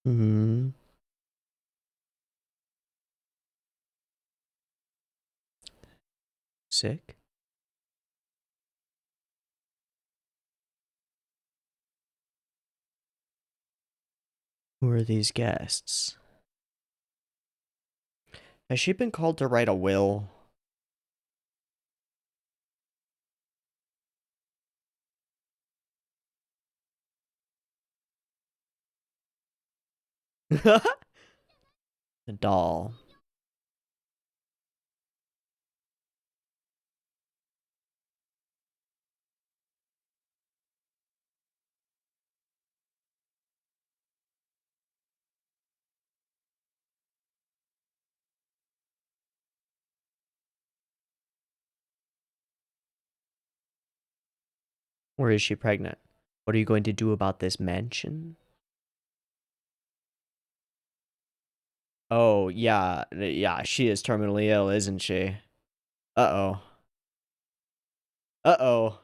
Hmm. Sick? Who are these guests? Has she been called to write a will? The doll. Or is she pregnant? What are you going to do about this mansion? Oh, yeah. Yeah, she is terminally ill, isn't she? Uh-oh. Uh-oh.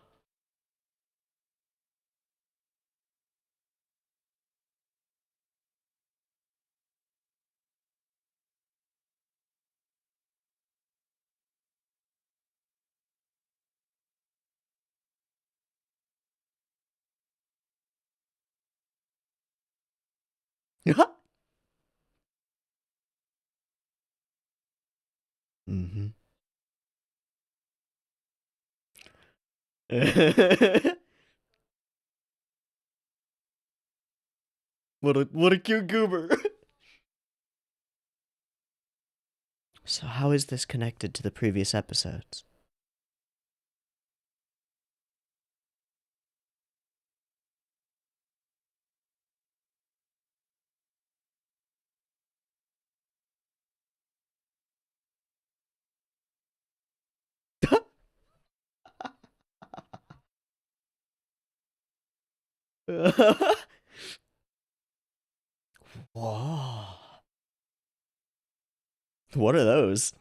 Mm-hmm. What a cute goober. So how is this connected to the previous episodes? Whoa. What are those?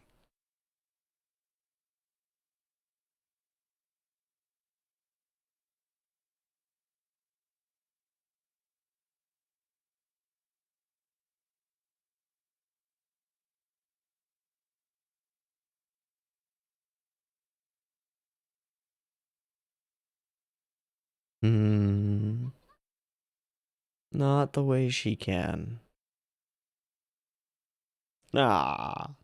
Hmm. Not the way she can. Ah.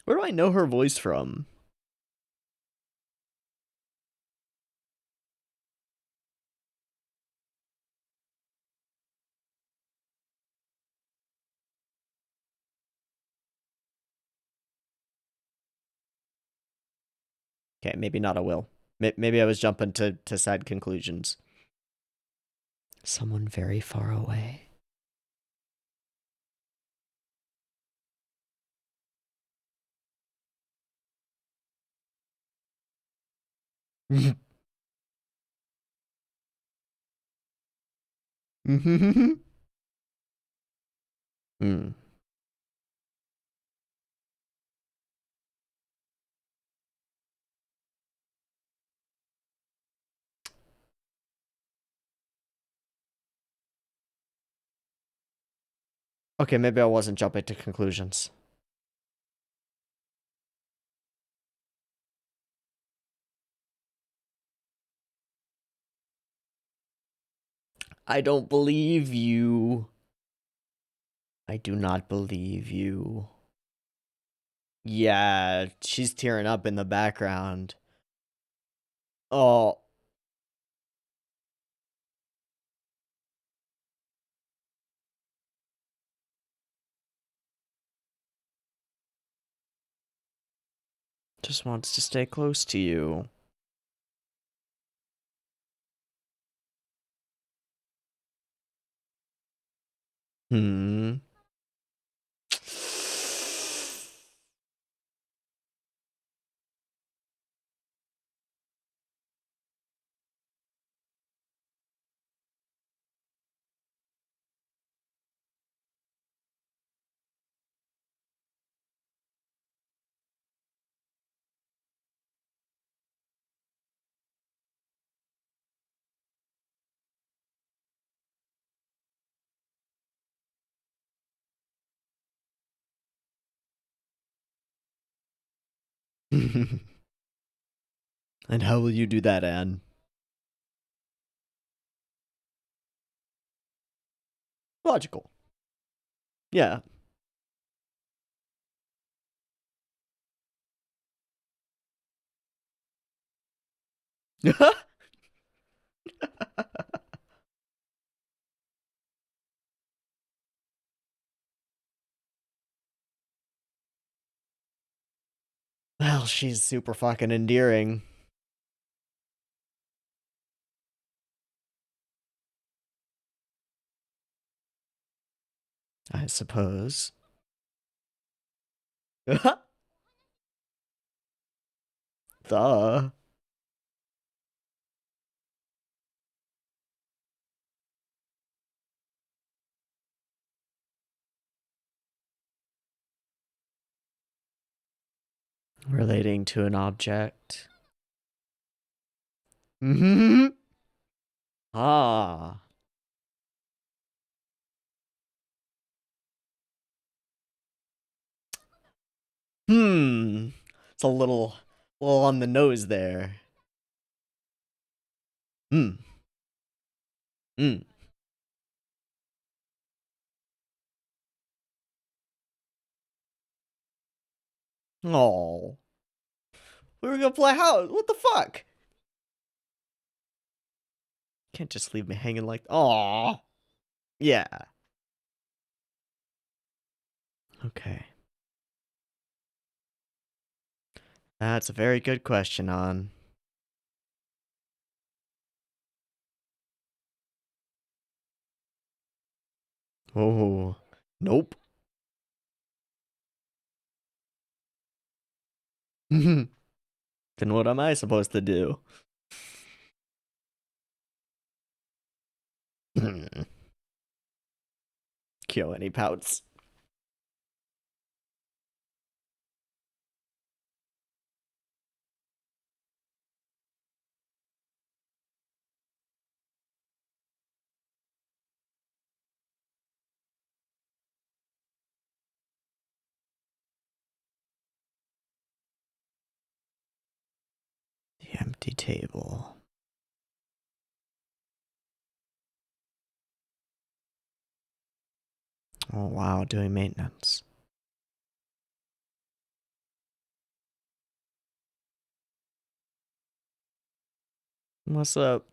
Where do I know her voice from? Okay, maybe not a will. Maybe I was jumping to sad conclusions. Someone very far away. Hmm. Okay, maybe I wasn't jumping to conclusions. I don't believe you. I do not believe you. Yeah, she's tearing up in the background. Oh. Just wants to stay close to you. Hmm. And how will you do that, Anne? Logical. Yeah. Well, she's super fucking endearing. I suppose. Duh. Relating to an object. Mm-hmm. Ah. Hmm. It's a little on the nose there. Hmm. Hmm. Oh. We were gonna play house. What the fuck? Can't just leave me hanging like. Aw. Yeah. Okay. That's a very good question, On. Oh. Nope. Then what am I supposed to do? Kill any pouts. The empty table. Oh wow, doing maintenance. What's up?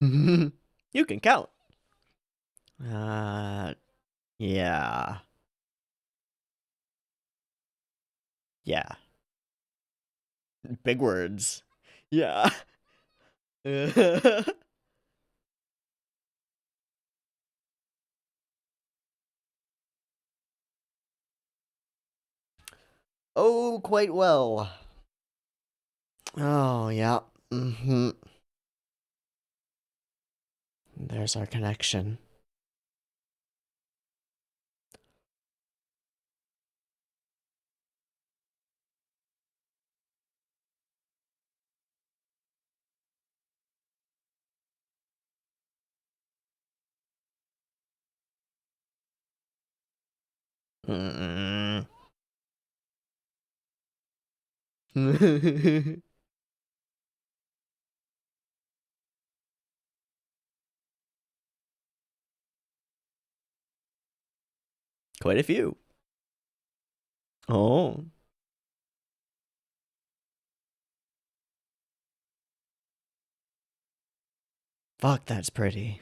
You can count. Yeah. Yeah. Big words. Yeah. Oh, quite well. Oh, yeah. There's our connection. Quite a few. Oh. Fuck, that's pretty.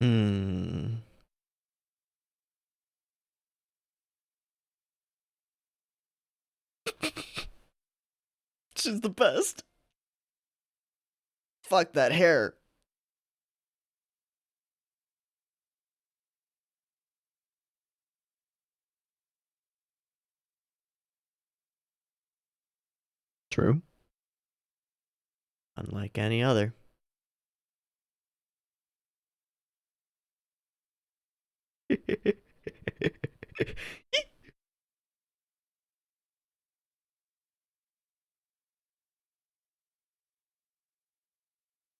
Hmm. She's the best. Fuck that hair. True. Unlike any other.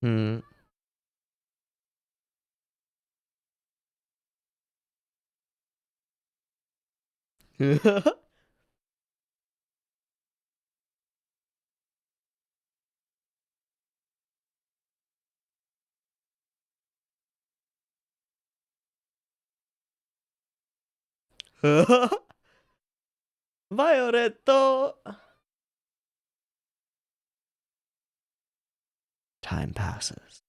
Hmm. Violetto. Time passes.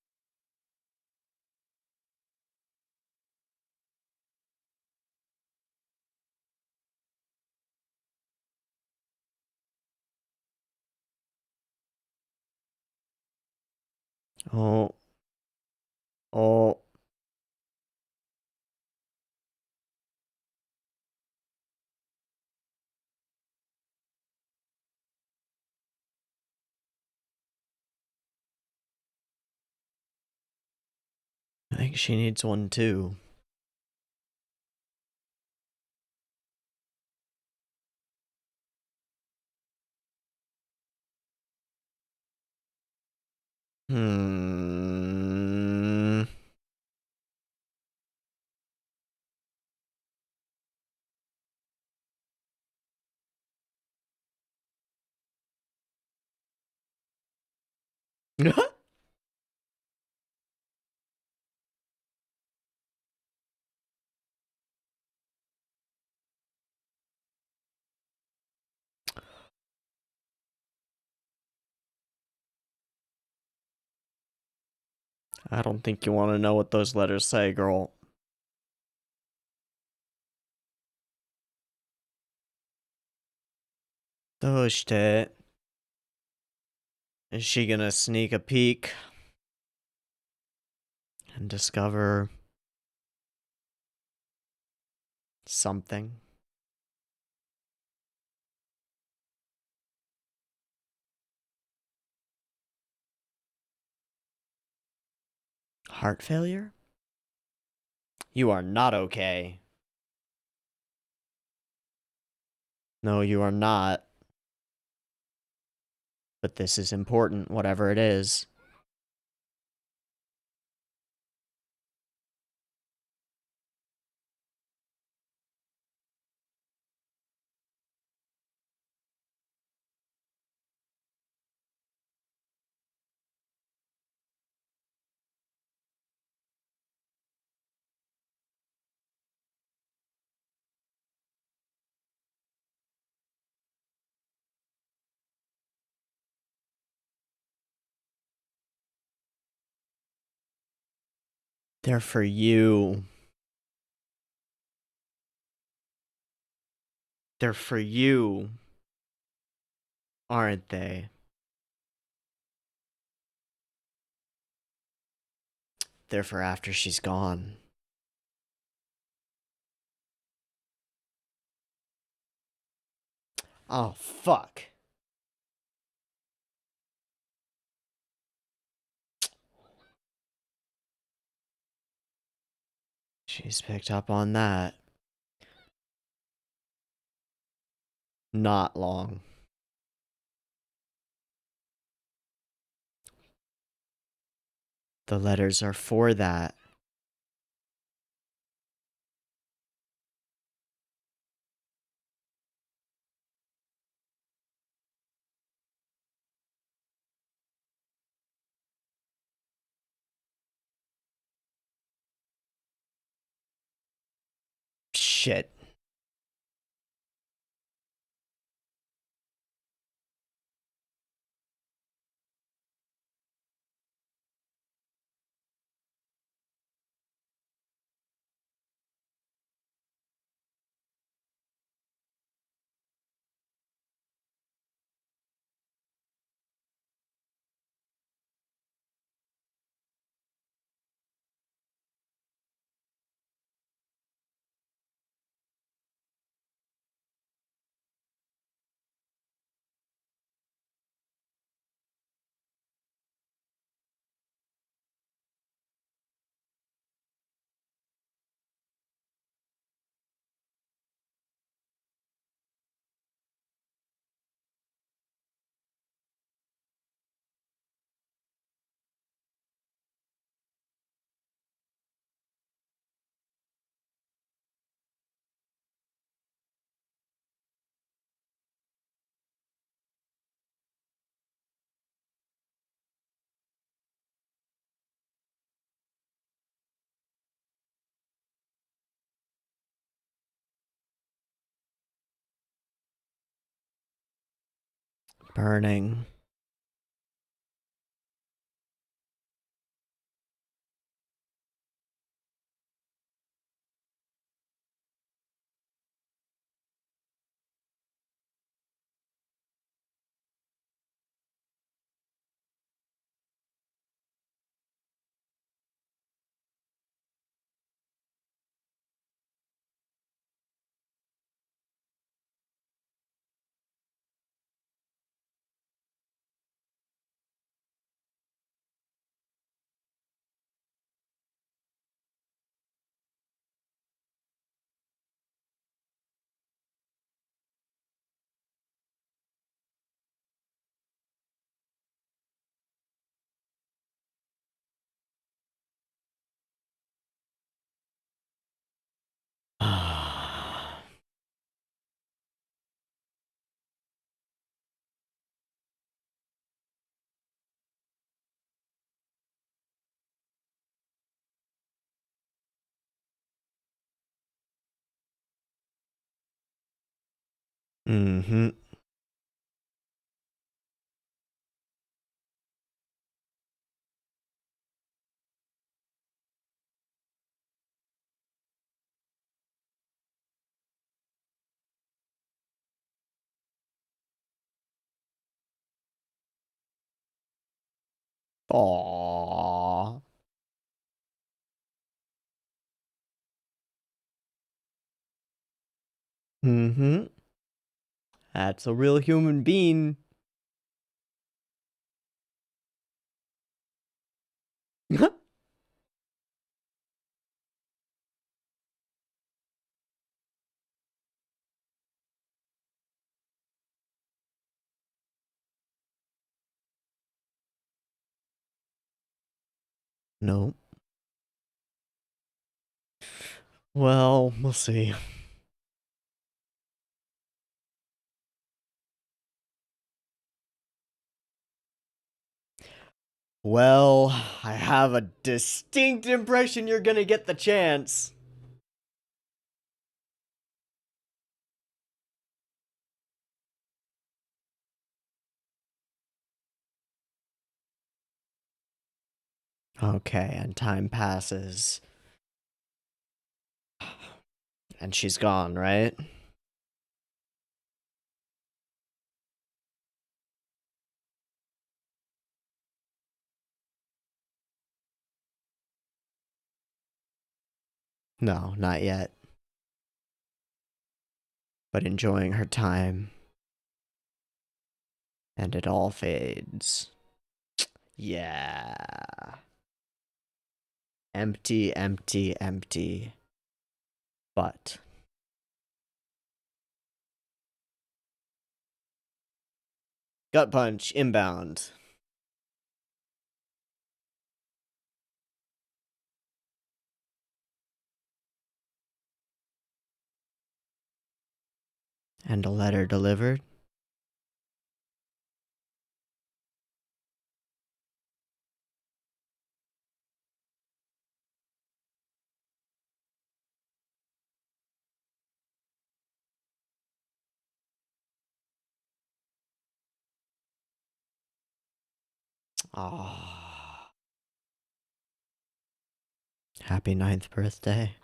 Oh. Oh. I think she needs one too. Hmm. I don't think you want to know what those letters say, girl. Doshite. Is she gonna sneak a peek and discover something? Heart failure? You are not okay. No, you are not. But this is important, whatever it is. They're for you. They're for you, aren't they? They're for after she's gone. Oh, fuck. She's picked up on that. Not long. The letters are for that. Shit. Burning. Mm-hmm. Aww. Mm-hmm. That's a real human being. No. Well, we'll see. Well, I have a distinct impression you're gonna get the chance. Okay, and time passes. And she's gone, right? No, not yet. But enjoying her time. And it all fades. Yeah. Empty, empty, empty. But gut punch, inbound. And a letter delivered. Ah. Happy 9th birthday.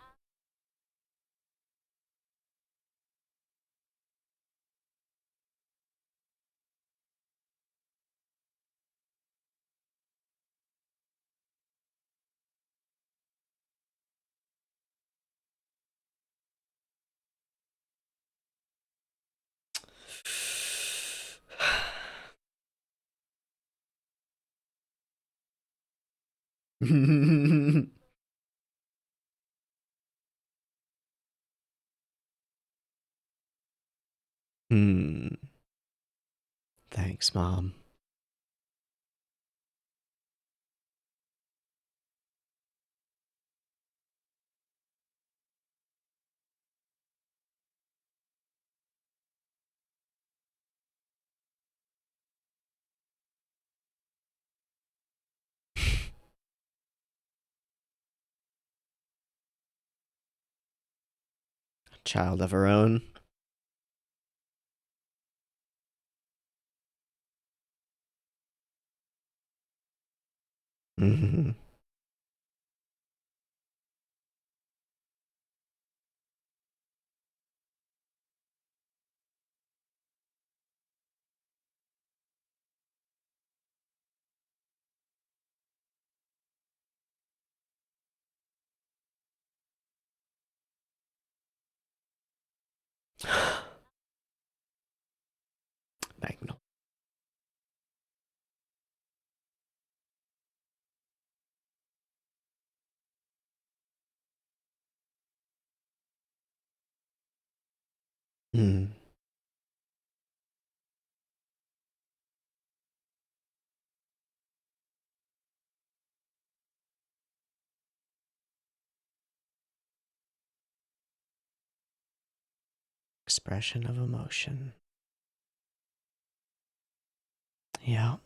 Hmm. Thanks, Mom. Child of her own. Hmm. Magnum. Mm. Expression of emotion. Yeah.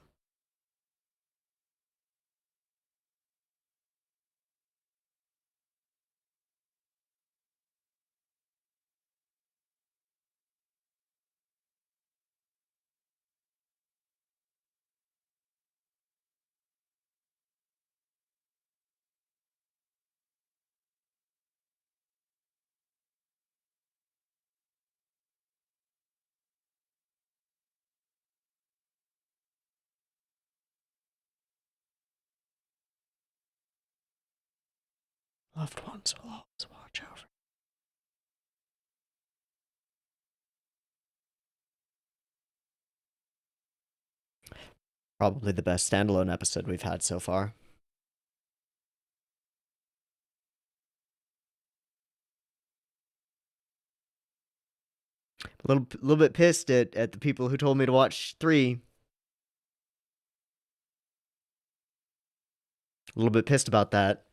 Loved ones will always watch over. Probably the best standalone episode we've had so far. A little bit pissed at the people who told me to watch 3. A little bit pissed about that.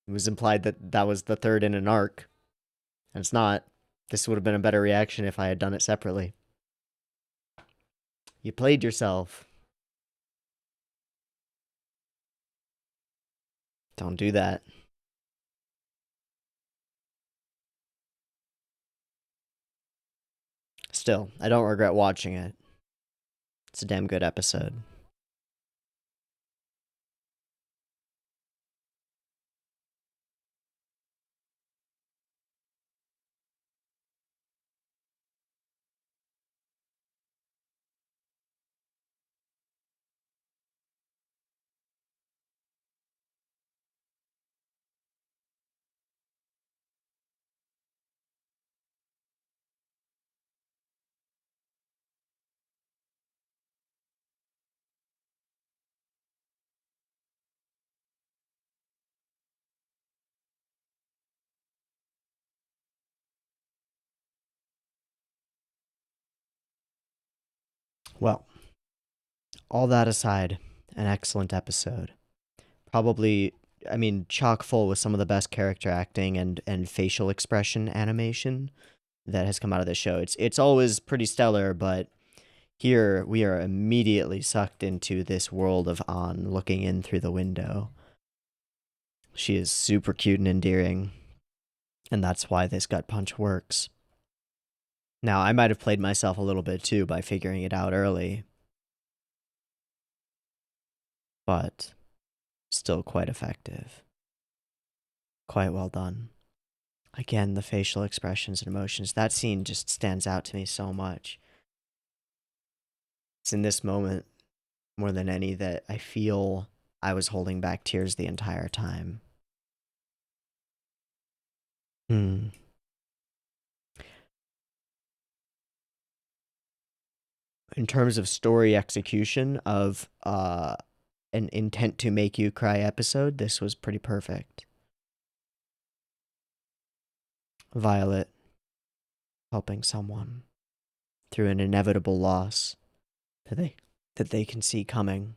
It was implied that that was the third in an arc, and it's not. This would have been a better reaction if I had done it separately. You played yourself. Don't do that. Still, I don't regret watching it. It's a damn good episode. Well, all that aside, an excellent episode. Probably, I mean, chock full with some of the best character acting and facial expression animation that has come out of the show. It's always pretty stellar, but here we are immediately sucked into this world of An looking in through the window. She is super cute and endearing, and that's why this gut punch works. Now, I might have played myself a little bit too by figuring it out early, but still quite effective. Quite well done. Again, the facial expressions and emotions. That scene just stands out to me so much. It's in this moment, more than any, that I feel I was holding back tears the entire time. In terms of story execution of an intent to make you cry episode, this was pretty perfect. Violet helping someone through an inevitable loss that they can see coming.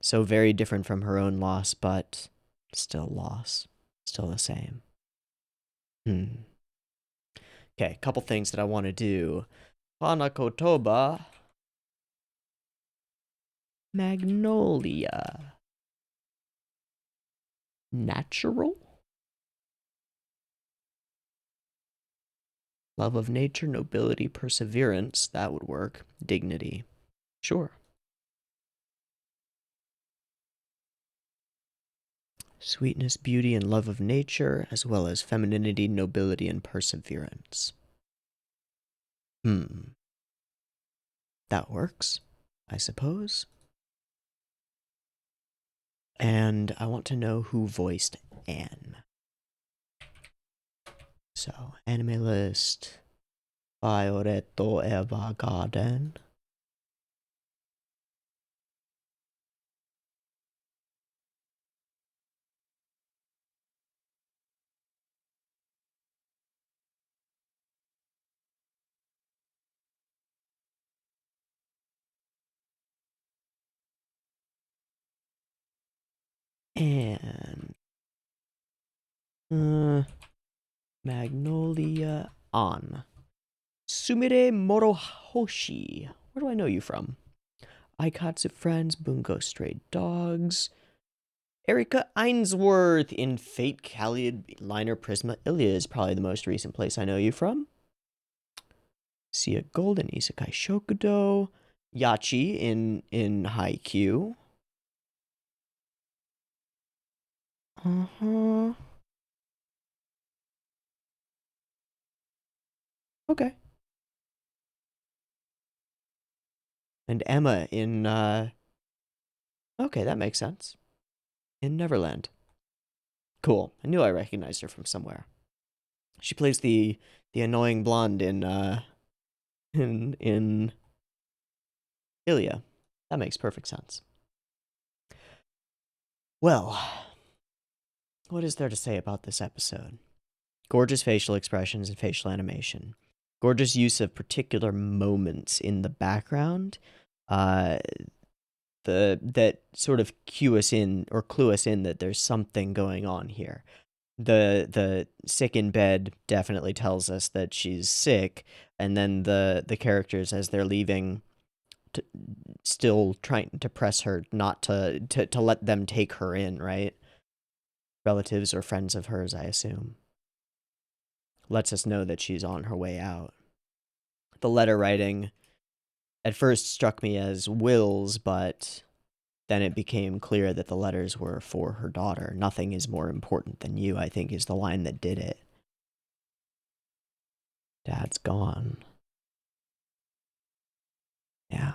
So very different from her own loss, but still loss. Still the same. Okay, a couple things that I want to do. Panakotoba. Magnolia. Natural? Love of nature, nobility, perseverance. That would work. Dignity. Sure. Sweetness, beauty, and love of nature, as well as femininity, nobility, and perseverance. That works, I suppose. And I want to know who voiced Anne. So, anime list. Violetto Evergarden. And Magnolia on. Sumire Morohoshi. Where do I know you from? Aikatsu Friends, Bungo Stray Dogs. Erica Ainsworth in Fate, Caliad, Liner, Prisma. Ilya is probably the most recent place I know you from. Sia Golden, Isekai Shokudo. Yachi in Haikyuu. Okay. And Emma in, okay, that makes sense. In Neverland. Cool. I knew I recognized her from somewhere. She plays the annoying blonde in Ilya. That makes perfect sense. Well, what is there to say about this episode? Gorgeous facial expressions and facial animation. Gorgeous use of particular moments in the background. That sort of cue us in or clue us in that there's something going on here. The sick in bed definitely tells us that she's sick, and then the characters as they're leaving still trying to press her not to let them take her in, right? Relatives or friends of hers, I assume. Lets us know that she's on her way out. The letter writing at first struck me as Will's, but then it became clear that the letters were for her daughter. Nothing is more important than you, I think, is the line that did it. Dad's gone. Yeah.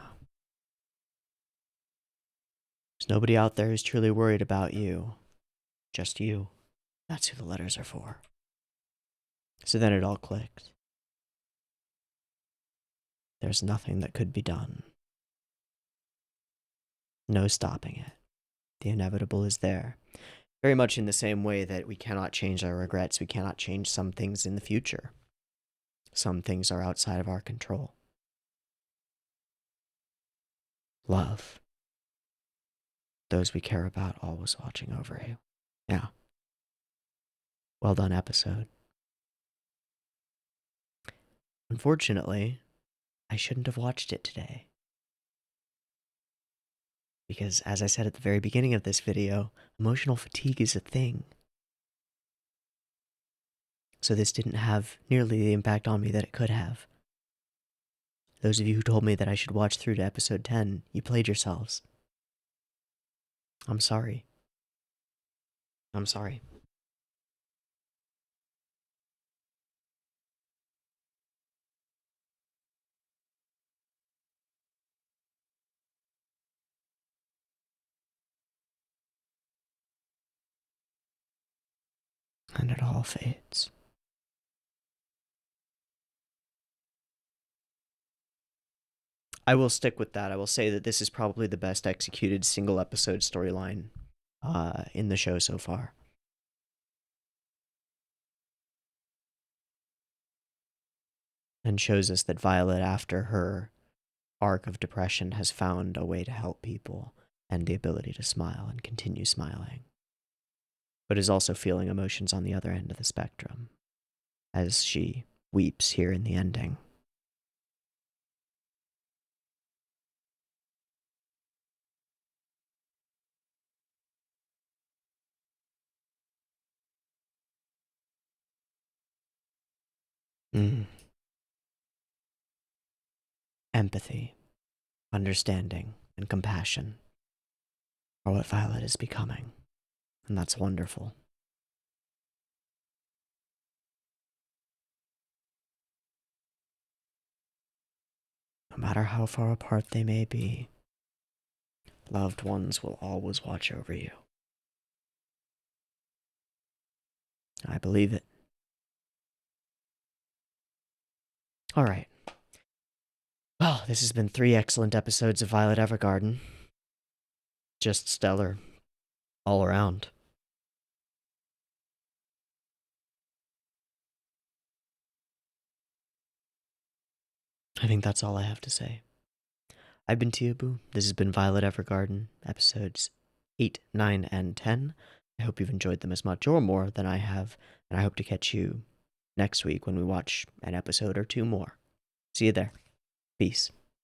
There's nobody out there who's truly worried about you. Just you. That's who the letters are for. So then it all clicked. There's nothing that could be done. No stopping it. The inevitable is there. Very much in the same way that we cannot change our regrets, we cannot change some things in the future. Some things are outside of our control. love. Those we care about always watching over you. Yeah. Well done, episode. Unfortunately, I shouldn't have watched it today. Because, as I said at the very beginning of this video, emotional fatigue is a thing. So this didn't have nearly the impact on me that it could have. Those of you who told me that I should watch through to episode 10, you played yourselves. I'm sorry. I'm sorry. And it all fades. I will stick with that. I will say that this is probably the best executed single episode storyline in the show so far. And shows us that Violet, after her arc of depression, has found a way to help people and the ability to smile and continue smiling. But is also feeling emotions on the other end of the spectrum as she weeps here in the ending. Empathy, understanding, and compassion are what Violet is becoming, and that's wonderful. No matter how far apart they may be, loved ones will always watch over you. I believe it. Alright. Well, this has been 3 excellent episodes of Violet Evergarden. Just stellar. All around. I think that's all I have to say. I've been Teeaboo. This has been Violet Evergarden, episodes 8, 9, and 10. I hope you've enjoyed them as much or more than I have, and I hope to catch you next week when we watch an episode or 2 more. See you there. Peace.